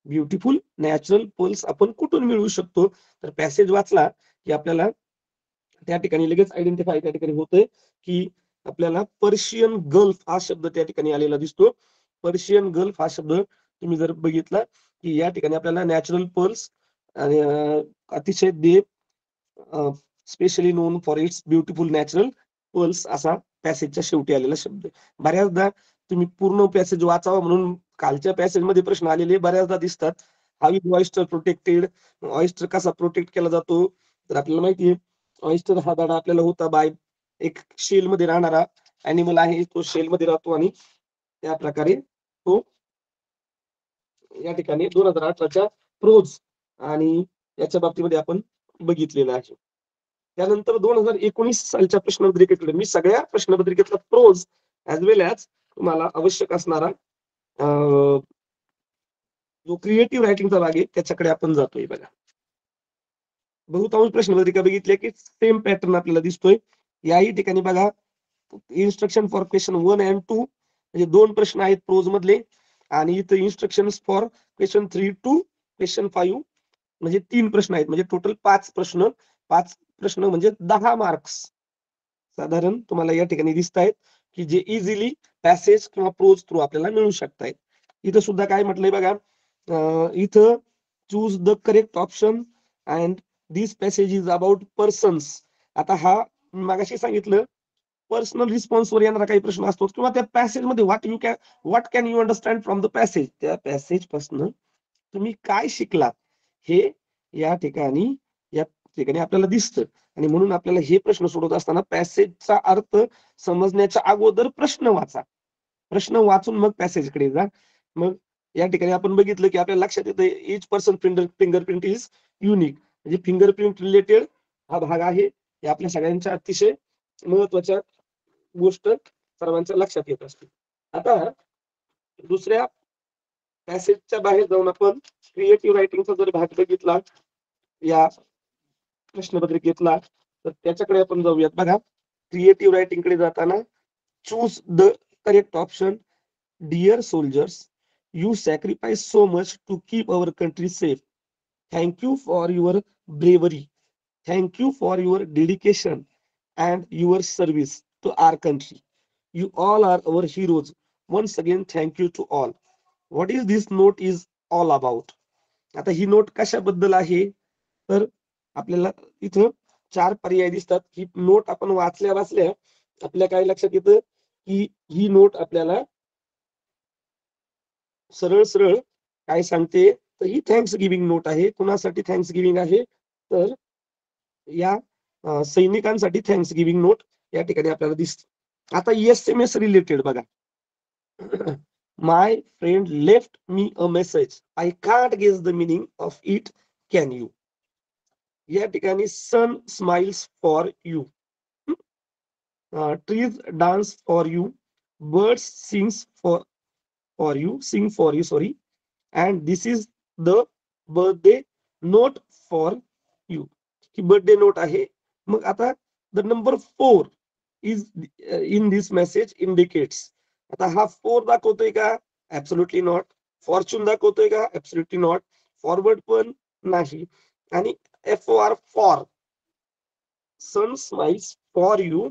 Beautiful natural pearls आपण कुठून मिळवू शकतो, तर पॅसेज वाचला की आपल्याला त्या ठिकाणी लगेच आयडेंटिफाय त्या ठिकाणी होतंय की आपल्याला पर्शियन गल्फ हा शब्द त्या ठिकाणी आलेला दिसतो. पर्शियन गल्फ हा शब्द तुम्ही जर बघितला की या ठिकाणी आपल्याला नॅचरल पर्ल्स आणि अतिशय they specially known for its beautiful natural pearls असा पॅसेजच्या शेवटी आलेला शब्द. बऱ्याचदा तुम्ही पूर्ण पॅसेज वाचावा म्हणून खालच्या पॅसेज मध्ये प्रश्न आलेले बऱ्याचदा दिसतात. How is oyster protected. Oyster कसा प्रोटेक्ट केला जातो, तर आपल्याला माहिती आहे ऑयस्टर हा दाडा आपल्याला होता बाय एक शेल मध्ये राहणारा अॅनिमल आहे. तो शेल मध्ये राहतो आणि त्या प्रकारे तो या ठिकाणी 2018च्या प्रोज आणि याच्या बाबतीमध्ये आपण बघितलेलं आहे. त्यानंतर 2019 सालच्या प्रश्नपत्रिकेकडे मी सगळ्या प्रश्नपत्रिकेतला प्रोज ऍज वेल ऍज तुम्हाला आवश्यक असणारा जो क्रिएटिव्ह रायटिंगचा भाग आहे त्याच्याकडे आपण जातोय बघा. बहुतांश प्रश्नपत्रिका बघितल्या की सेम पॅटर्न आपल्याला दिसतोय. याही ठिकाणी बघा इन्स्ट्रक्शन फॉर क्वेश्चन 1 अँड 2 म्हणजे 2 प्रश्न आहेत प्रोज मधले आणि इथं instructions for question 3 to question 5 म्हणजे 3 प्रश्न आहेत. म्हणजे टोटल 5 प्रश्न. 5 प्रश्न म्हणजे 10 मार्क्स साधारण तुम्हाला या ठिकाणी दिसत आहेत की जे इझिली पॅसेज किंवा प्रोज थ्रू आपल्याला मिळू शकतायत. इथं सुद्धा काय म्हटलंय बघा, इथं choose the correct option and this passage is about persons. आता हा मगाशी सांगितलं पर्सनल रिस्पॉन्सवर येणारा काही प्रश्न असतो किंवा त्या पॅसेज मध्ये what can you understand from the passage, त्या पॅसेज पासून तुम्ही काय शिकलात हे या ठिकाणी आपल्याला दिसतं. आणि म्हणून आपल्याला हे प्रश्न सोडवत असताना पॅसेजचा अर्थ समजण्याच्या अगोदर प्रश्न वाचा. प्रश्न वाचून मग पॅसेजकडे जा. मग या ठिकाणी आपण बघितलं की आपल्या लक्षात येतं each person fingerprint is unique. म्हणजे फिंगरप्रिंट रिलेटेड हा भाग आहे. हे आपल्या सगळ्यांच्या अतिशय महत्वाच्या गोष्ट सर्वांच्या लक्षात येत असते. आता दुसऱ्या पॅसेजच्या बाहेर जाऊन आपण क्रिएटिव्ह रायटिंगचा जर भाग बघितला या प्रश्नपत्रिकेतला तर त्याच्याकडे आपण जाऊयात. बघा क्रिएटिव्ह रायटिंग कडे जाताना choose the correct option. Dear soldiers, you sacrifice so much to keep our country safe. Thank you for your bravery. Thank you for your dedication and your service to our country. You all are our heroes. Once again, thank you to all. What is this note is all about? आता ही note कशाबद्दल आहे तर आपल्याला इथं 4 पर्याय दिसतात. ही note आपण वाचल्या आपल्या काय लक्षात येतं की ही नोट आपल्याला सरळ काय सांगते तर ही थँक्स गिव्हिंग नोट आहे. कुणासाठी थँक्स गिव्हिंग आहे तर या सैनिकांसाठी थँक्स गिव्हिंग नोट या ठिकाणी आपल्याला दिसते. आता SMS रिलेटेड बघा. My friend left me a message. I can't guess the meaning of it. Can you? या ठिकाणी sun smiles for you. Trees dance for you. Birds sing for you, sorry. And this is the birthday note for you. He birthday note आहे. मग आता the number 4 is in this message indicates. आता हा 4 दाखवतोय का? Absolutely not. Fortune दाखवतोय का? Absolutely not. Forward पण नाही. आणि for sun smiles for you,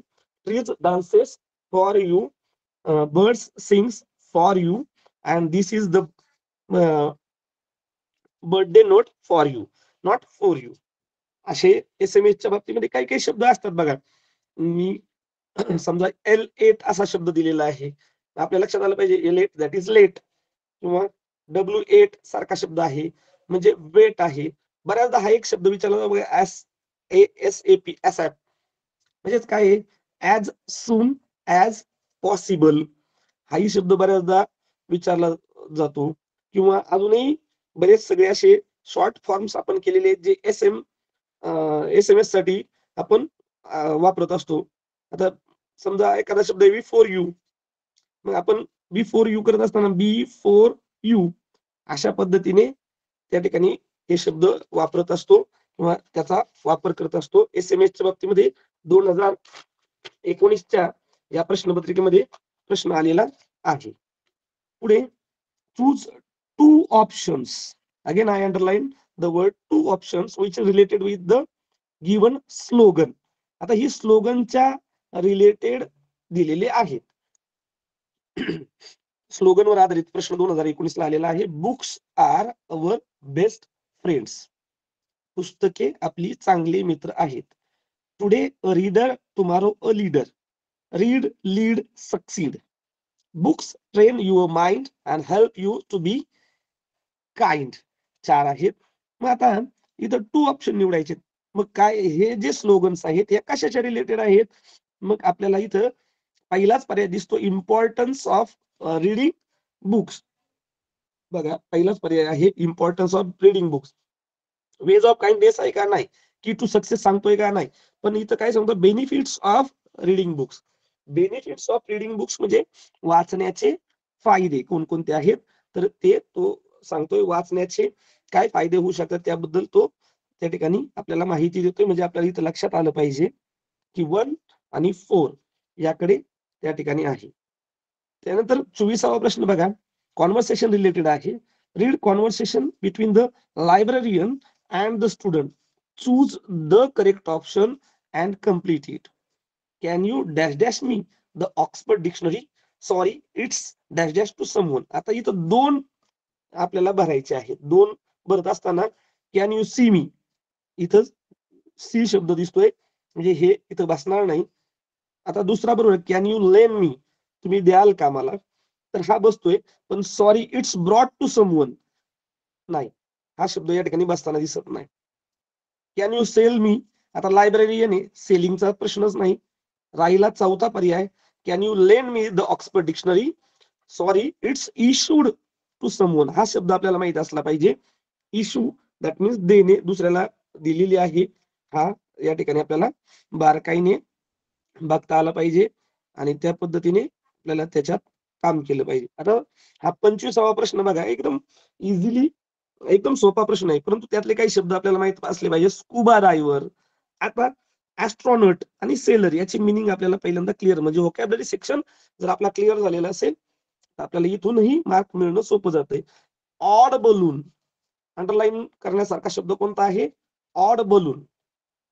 trees dances for you, birds sings for you, and this is the birthday note for you, not for you. असे SMS च्या बाबतीमध्ये काही काही शब्द असतात बघा. मी समजा L8 असा शब्द दिलेला आहे. आपल्या लक्षात आलं पाहिजे L8 दॅट इज लेट किंवा W8 सारखा शब्द आहे म्हणजे वेट आहे. बऱ्याचदा हा एक शब्द विचारला जातो बघा ASAP ASAP म्हणजेच काय आहे ऍज सून ऍज पॉसिबल. हाही शब्द बऱ्याचदा विचारला जातो किंवा अजूनही बरेच सगळे असे शॉर्ट फॉर्म्स आपण केलेले आहेत जे SMS साठी आपण वापरत असतो. आता समजा एखादा शब्द आहे बिफोर यू, मग आपण बिफोर यू करत असताना बिफोर यू अशा पद्धतीने त्या ठिकाणी हे शब्द वापरत असतो किंवा त्याचा वापर करत असतो. SMS च्या बाबतीमध्ये 2019च्या या प्रश्नपत्रिकेमध्ये प्रश्न आलेला आहे. पुढे choose 2 options. Again I underline the word 2 options which is related with the given slogan. आता ही स्लोगनच्या रिलेटेड दिलेले आहेत. स्लोगनवर आधारित प्रश्न 2019 ला आलेला आहे. Books are our best friends. पुस्तके आपली चांगली मित्र आहेत. Today a reader, tomorrow a leader. Read, lead, succeed. Books train your mind and help you to be kind. 4 आहेत. मग आता इथं 2 ऑप्शन निवडायचे. मग काय हे जे स्लोगन्स आहेत हे कशाच्या रिलेटेड आहेत? मग आपल्याला इथं पहिलाच पर्याय दिसतो इम्पॉर्टन्स ऑफ रीडिंग बुक्स. बघा पहिलाच पर्याय आहे importance of reading books. Ways of kindness आहे का? नाही. की टू सक्सेस सांगतोय का? नाही. पण इथं काय सांगतो benefits of reading books. Benefits of reading books म्हणजे वाचण्याचे फायदे कोणकोणते आहेत तर ते तो सांगतोय. वाचण्याचे काय फायदे होऊ शकतात त्याबद्दल तो त्या ठिकाणी आपल्याला माहिती देतोय, म्हणजे आपल्याला इथं लक्षात आलं पाहिजे की 1 आणि 4 याकडे त्या ठिकाणी आहे. त्यानंतर 24वा प्रश्न बघा, कॉन्व्हर्सेशन रिलेटेड आहे. Read conversation between the librarian and the student. Choose the correct option and complete it. Can you dash dash me the Oxford dictionary? Sorry, it's dash dash to someone. आता इथं 2 आपल्याला भरायचे आहेत. 2 भरत असताना can you see मी, इथं C शब्द दिसतोय, म्हणजे हे इथं बसणार नाही. आता दुसरा बरोबर, कॅन यू लेन मी, तुम्ही द्याल का मला? तर हा बसतोय. पण sorry it's brought to someone, नाही, हा शब्द या ठिकाणी बसताना दिसत नाही. कॅन यू सेल मी, आता लायब्ररियन आहे, सेलिंगचा प्रश्नच नाही. राहिला चौथा पर्याय, can you lend me the Oxford dictionary? Sorry it's issued to someone. हा शब्द आपल्याला माहित असला पाहिजे. इशू दॅट मीन्स देणे, दुसऱ्याला दिलेली आहे. हा या ठिकाणी आपल्याला बारकाईने बघता आला पाहिजे आणि त्या पद्धतीने आपल्याला त्याच्यात काम केलं पाहिजे. आता हा 25वा प्रश्न बघा, एकदम इझिली, एकदम सोपा प्रश्न आहे, परंतु त्यातले काही शब्द आपल्याला माहित असले पाहिजे. स्कुबा डायव्हर, आता ऍस्ट्रॉनॉट आणि सेलर याची मिनिंग आपल्याला पहिल्यांदा क्लिअर, म्हणजे व्होकॅब्युलरी सेक्शन जर आपला क्लिअर झालेला असेल तर आपल्याला इथूनही मार्क मिळणं सोपं जातंय. ऑड बलून, अंडरलाईन करण्यासारखा शब्द कोणता आहे? Odd balloon.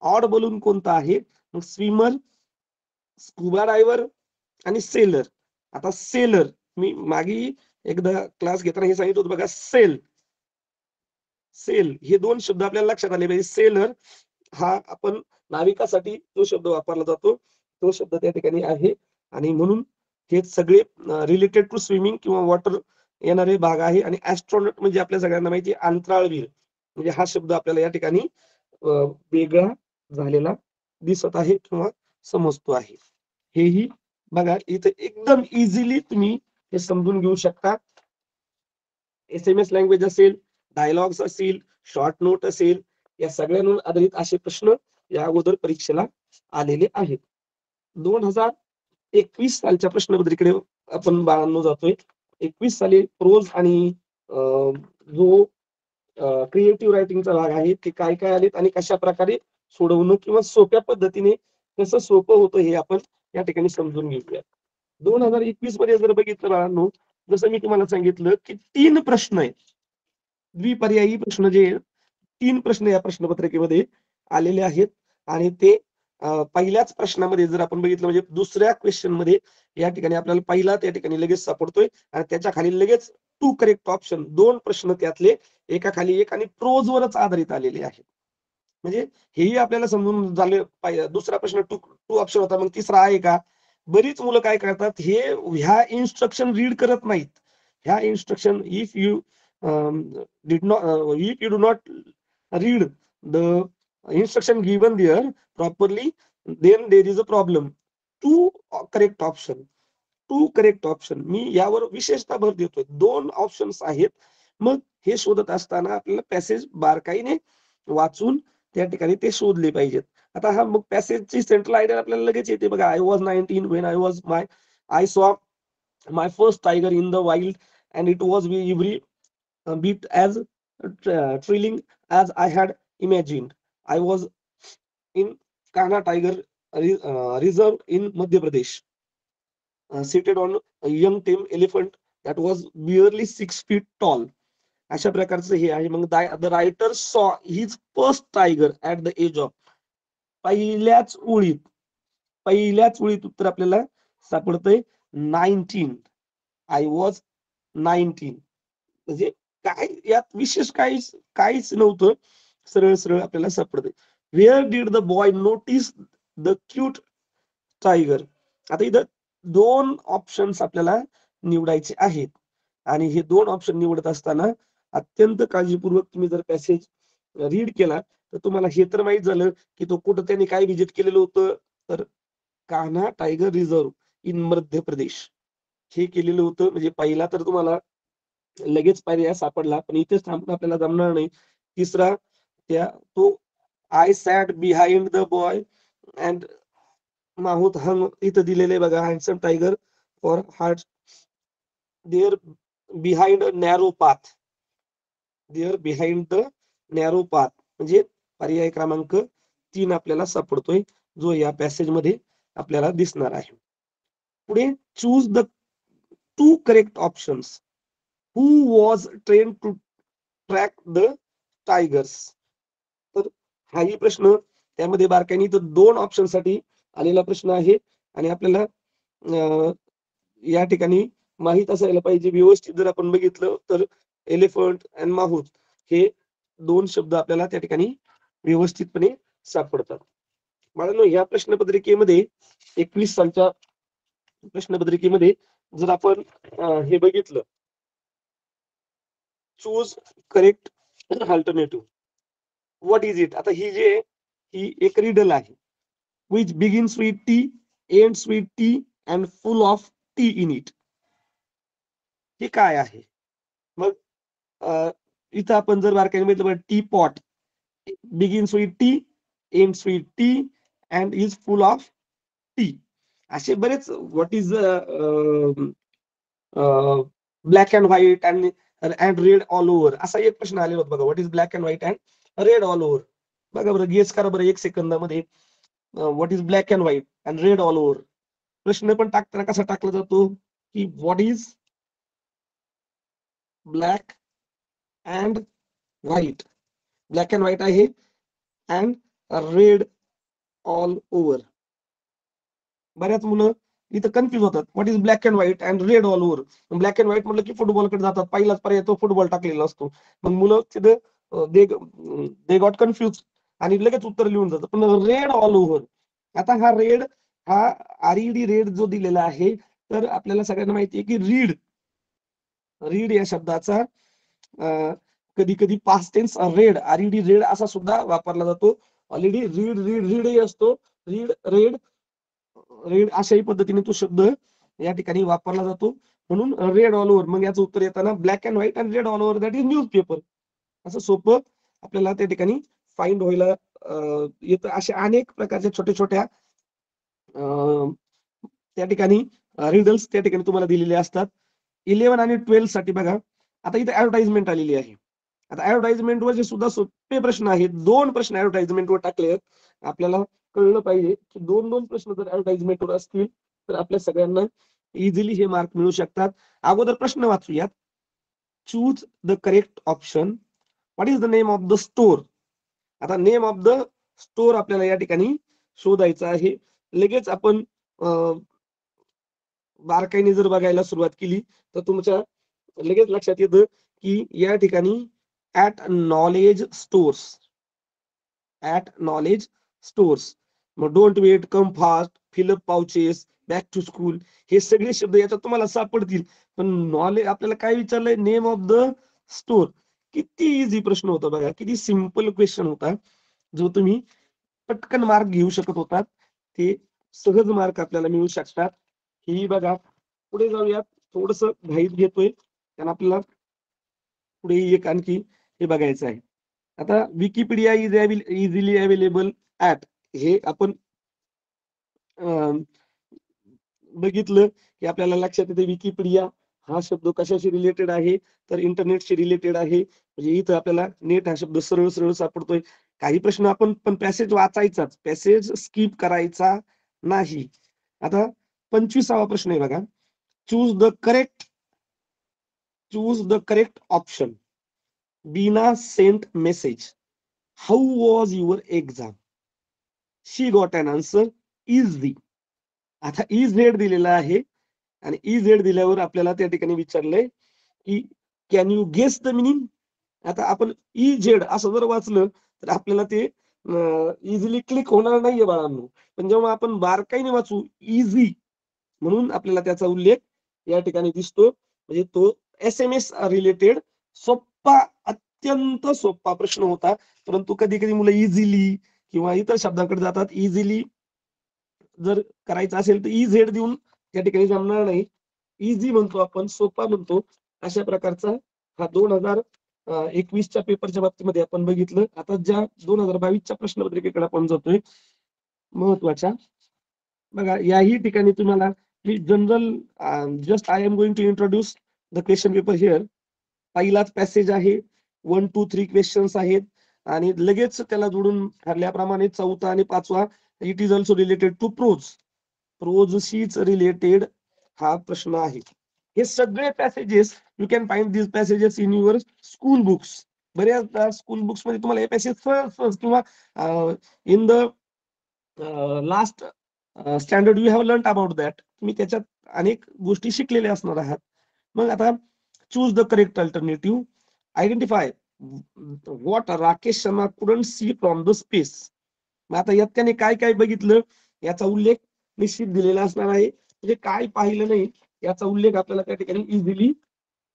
ऑड बलून कोणता आहे? मग स्विमर, स्कुबा डायव्हर आणि सेलर. आता सेलर, मी मागे एकदा क्लास घेताना हे सांगितलं होतं बघा, सेल, सेल हे 2 शब्द आपल्याला लक्षात आले पाहिजे. सेलर हा आपण नाविकासाठी जो शब्द वापरला जातो तो शब्द त्या ठिकाणी आहे, आणि म्हणून हे सगळे रिलेटेड टू स्विमिंग किंवा वॉटर येणारे भाग आहे. आणि ऍस्ट्रॉनॉट म्हणजे आपल्या सगळ्यांना माहिती आहे, अंतराळवीर, म्हणजे हा शब्द आपल्याला या ठिकाणी वेगळा झालेला दिसत आहे किंवा समजतो आहे. हेही बघा, इथे एकदम इझिली तुम्ही हे समजून घेऊ शकता. SMS लँग्वेज असेल, डायलॉग्स असतील, शॉर्ट नोट असेल, या सगळ्यांवर आधारित असे प्रश्न या अगोदर परीक्षेला आलेले आहेत. 2021 सालच्या प्रश्नपत्रिकेकडे आपण बाळांनो जातोय. 21 साली प्रोज आणि जो क्रिएटिव्ह रायटिंगचा भाग आहे ते काय काय आलेत आणि कशा प्रकारे सोडवणं किंवा सोप्या पद्धतीने कसं सोपं होतं हे आपण या ठिकाणी समजून घेऊया. 2021 मध्ये जर बघितलं बाळांनो, जसं मी तुम्हाला सांगितलं की 3 प्रश्न आहेत. द्विपर्यायी प्रश्न जे 3 प्रश्न या प्रश्नपत्रिकेमध्ये आलेले आहेत, आणि ते पहिल्याच प्रश्नामध्ये जर आपण बघितलं, म्हणजे दुसऱ्या क्वेश्चन मध्ये या ठिकाणी आपल्याला पहिला त्या ठिकाणी लगेच सापडतोय, आणि त्याच्या खाली लगेच 2 करेक्ट ऑप्शन, 2 प्रश्न त्यातले एका खाली एक आणि प्रोज वरच आधारित आलेले आहेत. म्हणजे हेही आपल्याला समजून झाले पाहिजे. दुसरा प्रश्न टू ऑप्शन होता, मग तिसरा आहे का? बरीच मुलं काय करतात, हे ह्या इन्स्ट्रक्शन रीड करत नाहीत. ह्या instruction, if you did not if you do not read the instruction given there properly, then there is a problem. To correct option, to correct option, मी यावर विशेषतः भर देतोय. 2 ऑप्शन्स आहेत. मग हे शोधत असताना आपल्याला पॅसेज बारकाईने वाचून त्या ठिकाणी ते शोधले पाहिजेत. आता हा मग पॅसेजची सेंट्रल आयडिया आपल्याला लगेच येते बघा. I was 19 when I saw my first tiger in the wild and it was every bit as thrilling as I had imagined. I was in Kanha tiger reserve in Madhya Pradesh, seated on a young tame elephant that was barely 6 feet tall. अशा प्रकारचं हे आहे. मग the writer saw his first tiger at the age of, पहिल्याच ओळीत, पहिल्याच ओळीत उत्तर आपल्याला सापडतंय 19. I was 19. म्हणजे काय यात विशेष काहीच नव्हतं, सरळ सरळ आपल्याला सापडतंय. Where did the boy notice the cute tiger? आता इथं 2 ऑप्शन्स आपल्याला निवडायचे आहेत, आणि हे 2 ऑप्शन निवडत असताना अत्यंत काळजीपूर्वक तुम्ही जर पॅसेज रीड केला तर तुम्हाला हे तर माहित झालं की तो कुठं त्यांनी काय व्हिजिट केलेलं होतं, तर Kanha tiger reserve in Madhya प्रदेश हे केलेलं होतं. म्हणजे पहिला तर तुम्हाला लगेच पर्याय सापडला, पण इथेच थांबणं आपल्याला जमणार नाही. तिसरा, तो I sat behind the boy and mahout hung, इथं दिलेले बघा, handsome tiger for heart there behind a narrow path, there behind the narrow path, म्हणजे पर्याय क्रमांक 3 आपल्याला सापडतोय, जो या पॅसेज मध्ये आपल्याला दिसणार आहे. पुढे choose the 2 correct options. Who was train to track the tigers. तर हाही प्रश्न त्यामध्ये बारकाईने तर 2 ऑप्शन साठी आलेला प्रश्न आहे आणि आपल्याला या ठिकाणी माहित असायला पाहिजे. व्यवस्थित जर आपण बघितलं तर एलिफंट अँड माहूत हे 2 शब्द आपल्याला त्या ठिकाणी व्यवस्थितपणे सापडतात. बाळांनो, या प्रश्नपत्रिकेमध्ये 21 सालच्या प्रश्नपत्रिकेमध्ये जर आपण हे बघितलं, choose correct alternative, what is it. आता ही एक रिडल आहे. which begins with T, ends with T and full of T in it. हे काय आहे? मग इथं आपण जर बारकाईने बघितलं, T pot begins with T, ends with T and is full of T. असे बरेच what is black and white and red all over असा एक प्रश्न आलेला होता बघा. What is black and white and red all over. बघा बरं, गेस करा बरं 1 सेकंदामध्ये. What is black and white and red all over. प्रश्न पण टाकताना कसा टाकला जातो की what is black and white. Black and white आहे अँड रेड ऑल ओव्हर. बऱ्याच मुलं इथं कन्फ्युज होतात. What is black and white and red all over. Black and white म्हटलं की फुटबॉलकडे जातात. पहिलाच पर्याय तो फुटबॉल टाकलेला असतो. मग मुलं तिथं दे गॉट कन्फ्युज आणि लगेच उत्तर लिहून जातात. पण रेड ऑल ओव्हर, आता हा रेड, हा आरईडी रेड जो दिलेला आहे, तर आपल्याला सगळ्यांना माहिती आहे की रीड या शब्दाचा कधी कधी past tense red, R E D red असा सुद्धा वापरला जातो. ऑलरेडी रीड असतो. रेड अशाही पद्धतीने तो शब्द या ठिकाणी वापरला जातो. म्हणून रेड ऑल ओव्हर. मग याचं उत्तर येताना black and white and red all over that is newspaper. असं सोपं आपल्याला त्या ठिकाणी फाइंड व्हायला येतं. अशा अनेक प्रकारच्या छोट्या छोट्या त्या ठिकाणी रिडल्स त्या ठिकाणी तुम्हाला दिलेले असतात. 11 आणि 12 साठी बघा, आता इथे ऍडव्हर्टाइजमेंट आलेली आहे. आता ऍडव्हर्टाइजमेंट वर जे सुद्धा सोपे प्रश्न आहेत, 2 प्रश्न ऍडव्हर्टाइजमेंट वर टाकले आहेत. आपल्याला कळलं पाहिजे की 2 प्रश्न जर ऍडव्हर्टाइजमेंट वर असतील तर आपल्या सगळ्यांना इझिली हे मार्क मिळू शकतात. अगोदर प्रश्न वाचूयात. Choose the correct option. What is the name of the store. आता नेम ऑफ द स्टोर आपल्याला या ठिकाणी शोधायचं आहे. लगेच आपण बारकाईने जर बघायला सुरुवात केली तर तुमच्या लगेच लक्षात येतं की या ठिकाणी ऍट नॉलेज स्टोर्स. मग don't wait, come fast, fill up pouches, back to school, हे सगळे शब्द याच्यात तुम्हाला सापडतील. पण नॉलेज आपल्याला काय विचारलंय, नेम ऑफ द स्टोर. किती इझी प्रश्न होता बघा, किती सिंपल क्वेश्चन होता, जो तुम्ही पटकन मार्क घेऊ शकत होतात. ते सहज मार्क आपल्याला मिळू शकतात. ही बघा, पुढे जाऊयात. थोडस घाईत घेतोय कारण आपल्याला पुढे एक आणखी हे बघायचं आहे. आता Wikipedia is easily available at, हे आपण बघितलं की आपल्याला लक्षात येते विकिपीडिया हा शब्द कशाशी रिलेटेड आहे, तर इंटरनेटशी रिलेटेड आहे. म्हणजे इथं आपल्याला नेट हा शब्द सरळ सरळ सापडतोय. काही प्रश्न आपण पण पॅसेज वाचायचाच, पॅसेज स्किप करायचा नाही. आता 25वा प्रश्न आहे बघा. Choose the correct option. Beena sent message. How was your exam. She got an answer easy. आता इझेड दिलेला आहे आणि इझेड दिल्यावर आपल्याला त्या ठिकाणी विचारलंय की can you guess the meaning. आता आपण इझेड असं जर वाचलं तर आपल्याला ते इझिली क्लिक होणार नाहीये बाळांनो. पण जेव्हा आपण बारकाईने वाचू इझी, म्हणून आपल्याला त्याचा उल्लेख या ठिकाणी दिसतो. म्हणजे तो SMS रिलेटेड सोपा, अत्यंत सोपा प्रश्न होता. परंतु कधी कधी मुलं इझिली किंवा इतर शब्दांकडे जातात. इझिली जर करायचं असेल तर इझेड देऊन त्या ठिकाणी जमणार नाही. इझी म्हणतो आपण, सोपा म्हणतो. अशा प्रकारचा हा 2021च्या पेपरच्या बाबतीमध्ये आपण बघितलं. आता ज्या 2022च्या प्रश्नपत्रिकेकडे आपण जातोय महत्वाच्या, बघा याही ठिकाणी तुम्हाला general, just I am going to introduce the question paper here. पहिलाच पॅसेज आहे. 1, 2, 3 क्वेश्चन्स आहेत आणि लगेच त्याला जोडून ठरल्याप्रमाणे चौथा आणि पाचवा, it is also related to prose. प्रोजशीच रिलेटेड हा प्रश्न आहे. हे सगळे passages you can find this passages in your school books. बऱ्याचदा स्कूल बुक्स मध्ये तुम्हाला हे पॅसेज सहज किंवा in the last standard you have learn about that. तुम्ही त्याच्यात अनेक गोष्टी शिकलेल्या असणार आहात. मग आता choose the correct alternative. Identify what Rakesh Sharma couldn't see from the space. मग आता यात त्याने काय काय बघितलं याचा उल्लेख निश्चित दिलेला असणार आहे. म्हणजे काय पाहिलं नाही याचा उल्लेख आपल्याला त्या ठिकाणी इझिली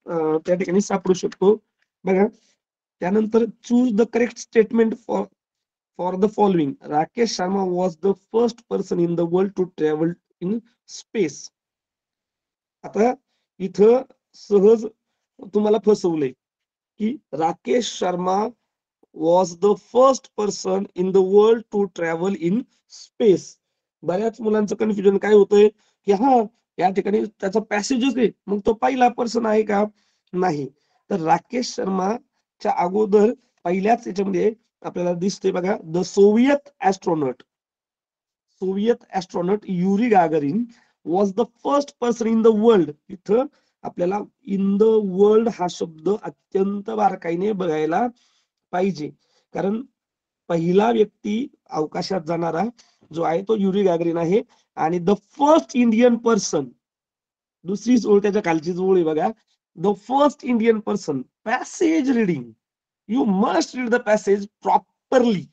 त्या ठिकाणी सापडू शकतो. बघा त्यानंतर choose the correct statement for the following. Rakesh Sharma was the first person in the world to travel in space. आता इथं सहज तुम्हाला फसवलंय की Rakesh Sharma was the first person in the world to travel in space. बऱ्याच मुलांचं कन्फ्युजन काय होतंय की हा या ठिकाणी त्याचा पॅसेजच आहे, मग तो पहिला पर्सन आहे का? नाही. तर राकेश शर्माच्या अगोदर पहिल्याच याच्यामध्ये आपल्याला दिसते बघा, the Soviet astronaut Yuri Gagarin was the first person in the world. इथं आपल्याला इन द वर्ल्ड हा शब्द अत्यंत बारकाईने बघायला पाहिजे, कारण पहिला व्यक्ती अवकाशात जाणारा जो आहे तो युरी गागरिन आहे. आणि द फर्स्ट इंडियन पर्सन, दुसरी ओळ त्याच्या खालचीच ओळ आहे बघा, the first Indian person. Passage reading, you must read the passage properly.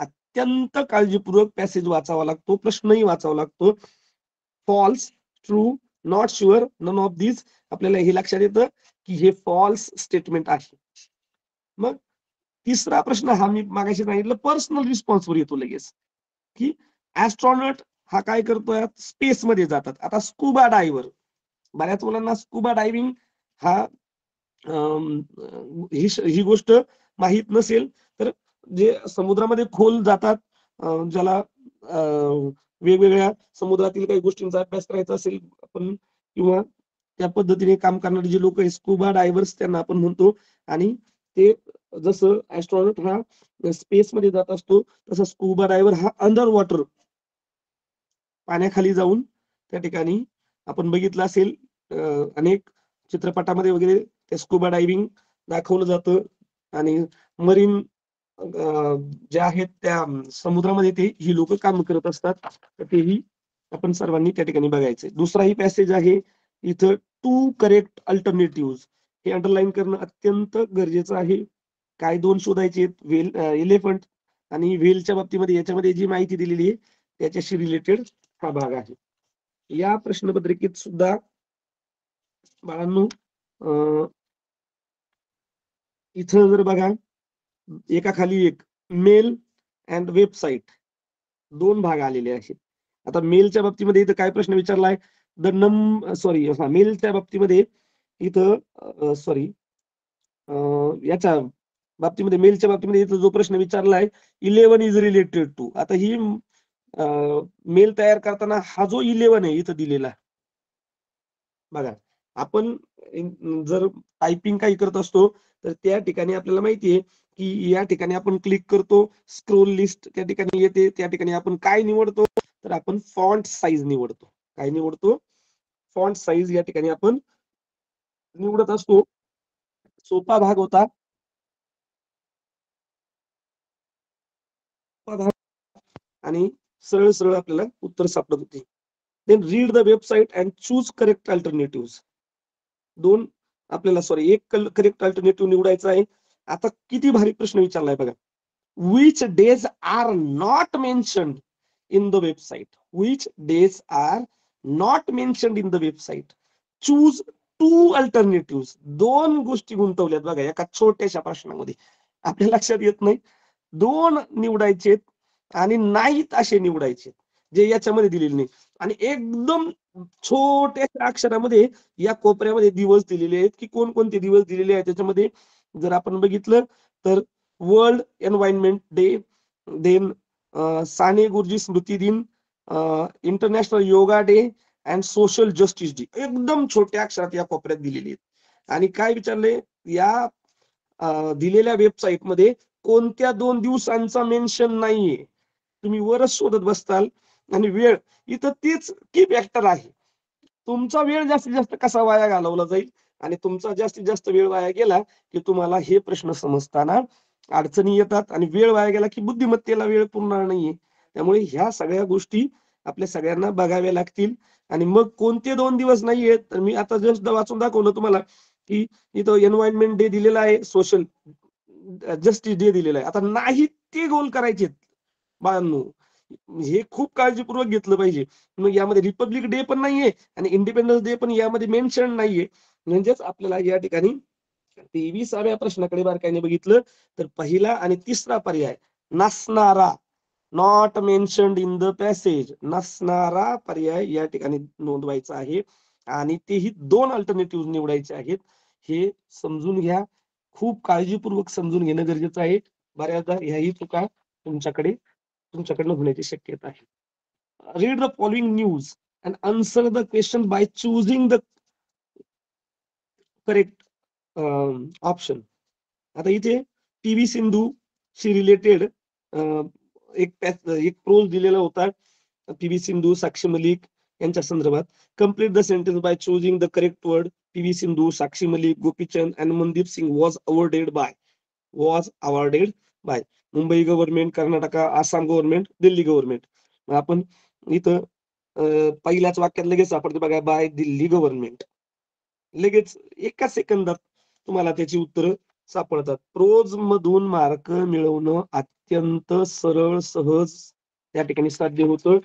अत्यंत काळजीपूर्वक पॅसेज वाचावा लागतो, प्रश्नही वाचावा लागतो. False, true, not sure, none of this. आपल्याला हे लक्षात येतं की हे फॉल्स स्टेटमेंट आहे. मग तिसरा प्रश्न हा मी मागाशी सांगितलं पर्सनल रिस्पॉन्सवर येतो लगेच, की ऍस्ट्रॉनॉट हा काय करतोय, स्पेस मध्ये जातात. आता स्कुबा डायव्हर, बऱ्याच मुलांना स्कुबा डायव्हिंग हा ही गोष्ट माहीत नसेल. तर जे समुद्रामध्ये खोल जातात, ज्याला वेगवेगळ्या समुद्रातील काही गोष्टींचा अभ्यास करायचा असेल आपण, किंवा त्या पद्धतीने काम करणारे जे लोक स्कुबा डायव्हर्स त्यांना आपण म्हणतो. आणि ते जसं ऍस्ट्रॉनॉट हा स्पेस मध्ये जात असतो, तसा स्कुबा डायव्हर हा अंडर वॉटर, पाण्याखाली जाऊन त्या ठिकाणी आपण बघितलं असेल अनेक चित्रपटामध्ये वगैरे ते स्कुबा डायव्हिंग दाखवलं जातं. आणि मरीन जे आहेत त्या समुद्रामध्ये ते ही लोक काम करत असतात. तर तेही आपण सर्वांनी त्या ठिकाणी बघायचंय. दुसराही पॅसेज आहे इथं, टू करेक्ट अल्टरनेटिव्ह. हे अंडरलाईन करणं अत्यंत गरजेचं आहे. काय दोन शोधायचे, वेल एलिफंट आणि व्हेलच्या बाबतीमध्ये याच्यामध्ये जी माहिती दिलेली आहे त्याच्याशी रिलेटेड हा भाग आहे. या प्रश्नपत्रिकेत सुद्धा बाळांनो इथं जर बघा, एका खाली एक मेल अँड वेबसाईट, दोन भाग आलेले आहेत. आता मेलच्या बाबतीमध्ये इथं काय प्रश्न विचारलाय, मेलच्या बाबतीमध्ये इथं याच्या बाबतीमध्ये मेलच्या बाबतीमध्ये इथं जो प्रश्न विचारलाय 11 इज रिलेटेड टू. आता ही मेल तयार करताना हा जो 11 आहे इथं दिलेला बघा, आपण जर टायपिंग काही करत असतो तर त्या ठिकाणी आपल्याला माहितीये की या ठिकाणी आपण क्लिक करतो, स्क्रोल लिस्ट त्या ठिकाणी येते. त्या ठिकाणी आपण काय निवडतो, तर आपण फॉन्ट साईज निवडतो. काय निवडतो? फॉन्ट साईज या ठिकाणी आपण निवडत असतो. सोपा भाग होता, आणि सरळ सरळ आपल्याला उत्तर सापडत होते. Then read the website and choose correct alternative. दोन आपल्याला एक करेक्ट अल्टरनेटिव्ह निवडायचा आहे. आता किती भारी प्रश्न विचारलाय बघा, which days are not mentioned in the website. Which days are not mentioned in the website. Choose two alternatives. दोन गोष्टी गुंतवल्यात बघा एका छोट्याशा प्रश्नामध्ये. आपल्या लक्षात येत नाही, दोन निवडायचे आणि नाहीत असे निवडायचे जे याच्यामध्ये दिलेले नाही. आणि एकदम छोट्याशा अक्षरामध्ये या कोपऱ्यामध्ये दिवस दिलेले आहेत, की कोणकोणते दिवस दिलेले आहेत त्याच्यामध्ये जर आपण बघितलं तर world environment day, then Sane Guruji स्मृती दिन, international yoga day and social justice day. एकदम छोट्या अक्षरात या कोपऱ्यात दिलेली आहेत. आणि काय विचारले, या दिलेल्या वेबसाईट मध्ये कोणत्या 2 दिवसांचा मेन्शन नाहीये. तुम्ही वरच शोधत बसताल आणि वेळ इथं तीच की फॅक्टर आहे. तुमचा वेळ जास्तीत जास्त कसा वाया घालवला जाईल आणि तुमचा जास्तीत जास्त वेळ वाया गेला, की तुम्हाला हे प्रश्न समजताना अडचणी येतात आणि वेळ वाया गेला, की बुद्धिमत्तेला वेळ पुरणार नाहीये. त्यामुळे ह्या सगळ्या गोष्टी आपल्या सगळ्यांना बघाव्या लागतील आणि मग कोणते 2 दिवस नाहीयेत, तर मी आता जस्ट वाचून दाखवलं तुम्हाला, की इथं एन्व्हायर्नमेंट डे दिलेला आहे, सोशल जस्टिस डे दिलेला आहे. आता नाही ते गोल करायचेत बाळांनो. हे खूप काळजीपूर्वक घेतलं पाहिजे. मग यामध्ये रिपब्लिक डे पण नाहीये आणि इंडिपेंडन्स डे पण यामध्ये मेन्शन नाहीये. म्हणजेच आपल्याला या ठिकाणी 23व्या प्रश्नाकडे बारकाईने बघितलं तर पहिला आणि तिसरा पर्याय नसणारा, not mentioned in the passage, नसणारा पर्याय या ठिकाणी नोंदवायचा आहे आणि तेही 2 अल्टरनेटिव्ह निवडायचे आहेत. हे समजून घ्या. खूप काळजीपूर्वक समजून घेणं गरजेचं आहे. बऱ्याचदा ह्याही चुका तुमच्याकडनं होण्याची शक्यता आहे. Read the following news and answer the question by choosing the correct option. आता इथे पी.व्ही. सिंधूशी रिलेटेड एक प्रोज दिलेला होता. पी.व्ही. सिंधू, साक्षी मलिक यांच्या संदर्भात. Complete the sentence by choosing the correct word. P V. Sindhu, Sakshi Malik, Gopichand and Mandeep Singh was awarded by Mumbai government, Karnataka, Assam government, Delhi government. आपण इथं पहिल्याच वाक्यात लगेच सापडते बघा, बाय दिल्ली गव्हर्नमेंट. लगेच एका सेकंदात तुम्हाला त्याची उत्तरं सापडतात. प्रोज मधून मार्क मिळवणं अत्यंत सरळ, सहज त्या ठिकाणी साध्य होतं.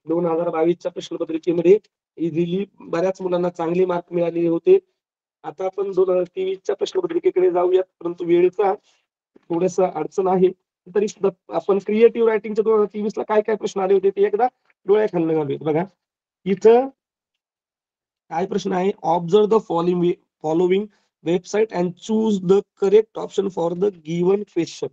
2022च्या प्रश्नपत्रिकेमध्ये इझिली बऱ्याच मुलांना चांगले मार्क मिळालेले होते. आता आपण 2023च्या प्रश्नपत्रिकेकडे जाऊयात, परंतु वेळेचा थोडस अडचण आहे. तरी सुद्धा आपण क्रिएटिव्ह रायटिंगच्या 2023ला काय काय प्रश्न आले होते ते एकदा डोळ्याखालनं घालूयात. बघा इथं काय प्रश्न आहे, observe the following website and choose the correct option for the given question.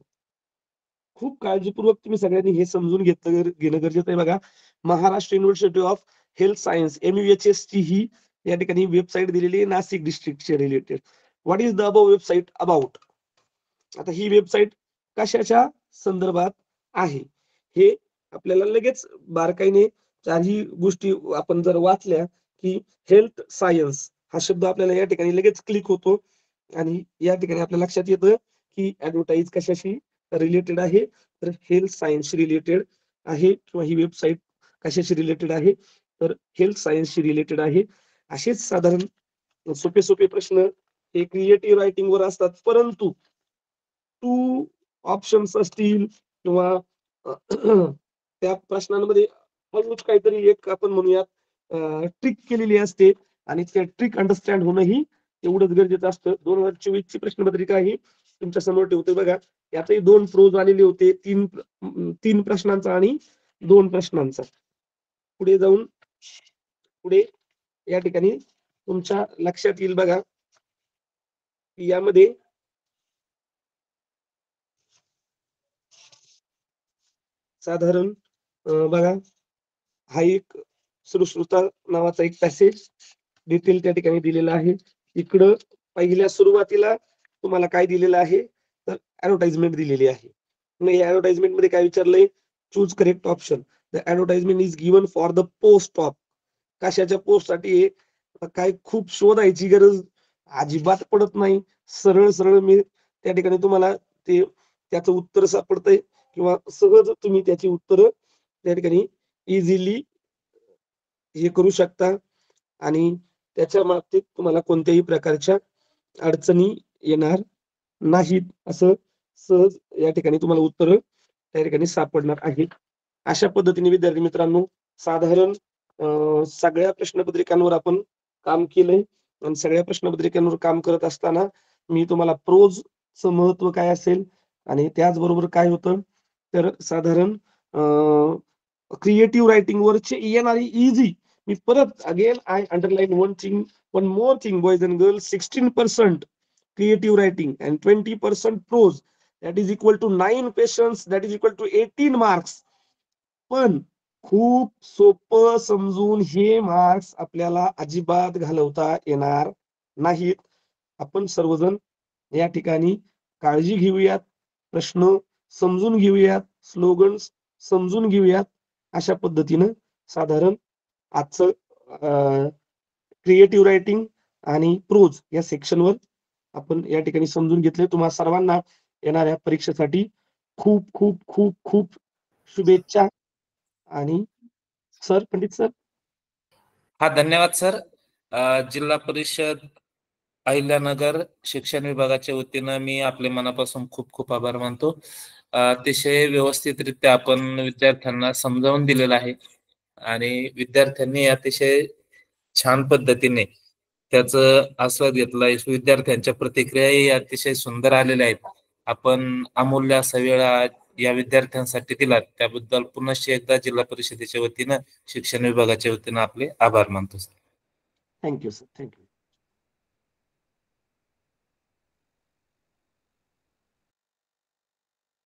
खूप काळजीपूर्वक तुम्ही सगळ्यांनी हे समजून घेणं गरजेचं आहे. बघा Maharashtra university of health science MUHS ची ही या ठिकाणी वेबसाईट दिलेली आहे नाशिक डिस्ट्रिक्टच्या related. What is the above website about. आता ही वेबसाईट कशाच्या संदर्भात आहे हे आपल्याला लगेच बारकाईने चारही गोष्टी आपण जर वाचल्या की हेल्थ सायन्स हा शब्द आपल्याला या ठिकाणी लगेच क्लिक होतो आणि या ठिकाणी आपल्या लक्षात येतं की ऍडव्हर्टाईज कशाशी रिलेटेड आहे, तर हेल्थ सायन्सशी रिलेटेड आहे किंवा ही वेबसाईट कशाशी रिलेटेड आहे तर हेल्थ सायन्सशी रिलेटेड आहे. असेच साधारण सोपे सोपे प्रश्न हे क्रिएटिव्ह रायटिंग वर असतात, परंतु 2 ऑप्शन्स असतील किंवा त्या प्रश्नांमध्ये हळूच काहीतरी एक आपण म्हणूयात ट्रिक केलेली असते आणि त्या ट्रिक अंडरस्टँड होणंही एवढंच गरजेचं असतं. 2024 ची प्रश्नपत्रिका ही तुमच्या समोर ठेवते बघा. यातही 2 प्रोज आलेले होते. 3 प्रश्नांचा आणि 2 प्रश्नांचा. पुढे जाऊन पुढे या ठिकाणी तुमच्या लक्षात येईल बघा की यामध्ये साधारण बघा हा एक सुश्रुता नावाचा एक पॅसेज डिटेल त्या ठिकाणी दिलेला आहे. इकडं पहिल्या सुरुवातीला तुम्हाला काय दिलेलं आहे तर ऍडव्हर्टाइजमेंट दिलेली आहे. मग या ऍडव्हर्टाइजमेंट मध्ये काय विचारलंय, choose correct option. The advertisement is given for the post of. कशाच्या पोस्ट साठी काय खूप शोधायची गरज अजिबात पडत नाही. सरळ सरळ मी त्या ठिकाणी तुम्हाला ते त्याचं उत्तर सापडतंय किंवा सहज तुम्ही त्याची उत्तरं त्या ठिकाणी इझिली हे करू शकता आणि त्याच्या बाबतीत तुम्हाला कोणत्याही प्रकारच्या अडचणी येणार नाहीत. असं सहज या ठिकाणी तुम्हाला उत्तर त्या ठिकाणी सापडणार आहेत. अशा पद्धतीने विद्यार्थी मित्रांनो साधारण सगळ्या प्रश्नपत्रिकांवर आपण काम केलंय आणि सगळ्या प्रश्नपत्रिकांवर काम करत असताना मी तुम्हाला प्रोजचं महत्व काय असेल आणि त्याचबरोबर काय होतं तर साधारण क्रिएटिव्ह रायटिंग वरचे येणारी इझी मी परत again I underline one more thing boys and girls 16% creative writing and 20% prose, that is equal to 9 questions, that is equal to 18 marks. पण खूप सोपं समजून हे मार्क्स आपल्याला अजिबात घालवता येणार नाहीत. आपण सर्वजण या ठिकाणी काळजी घेऊयात प्रश्न समजून घेऊयात, स्लोगन्स समजून घेऊयात, अशा पद्धतीनं साधारण आजचं क्रिएटिव्ह रायटिंग आणि प्रोज या सेक्शनवर आपण या ठिकाणी समजून घेतले. तुम्हा सर्वांना येणाऱ्या परीक्षेसाठी खूप खूप खूप खूप शुभेच्छा. आणि सर, पंडित सर. हा, धन्यवाद सर. जिल्हा परिषद अहिल्यानगर शिक्षण विभागाच्या वतीनं मी आपले मनापासून खूप खूप आभार मानतो. अतिशय व्यवस्थितरित्या आपण विद्यार्थ्यांना समजावून दिलेलं आहे आणि विद्यार्थ्यांनी अतिशय छान पद्धतीने त्याचं आस्वाद घेतला. विद्यार्थ्यांच्या प्रतिक्रियाही अतिशय सुंदर आलेल्या आहेत. आपण अमूल्य असा वेळ या विद्यार्थ्यांसाठी दिला, त्याबद्दल पुन्हा एकदा जिल्हा परिषदेच्या वतीनं शिक्षण विभागाच्या वतीनं आपले आभार मानतो. Thank you sir, thank you.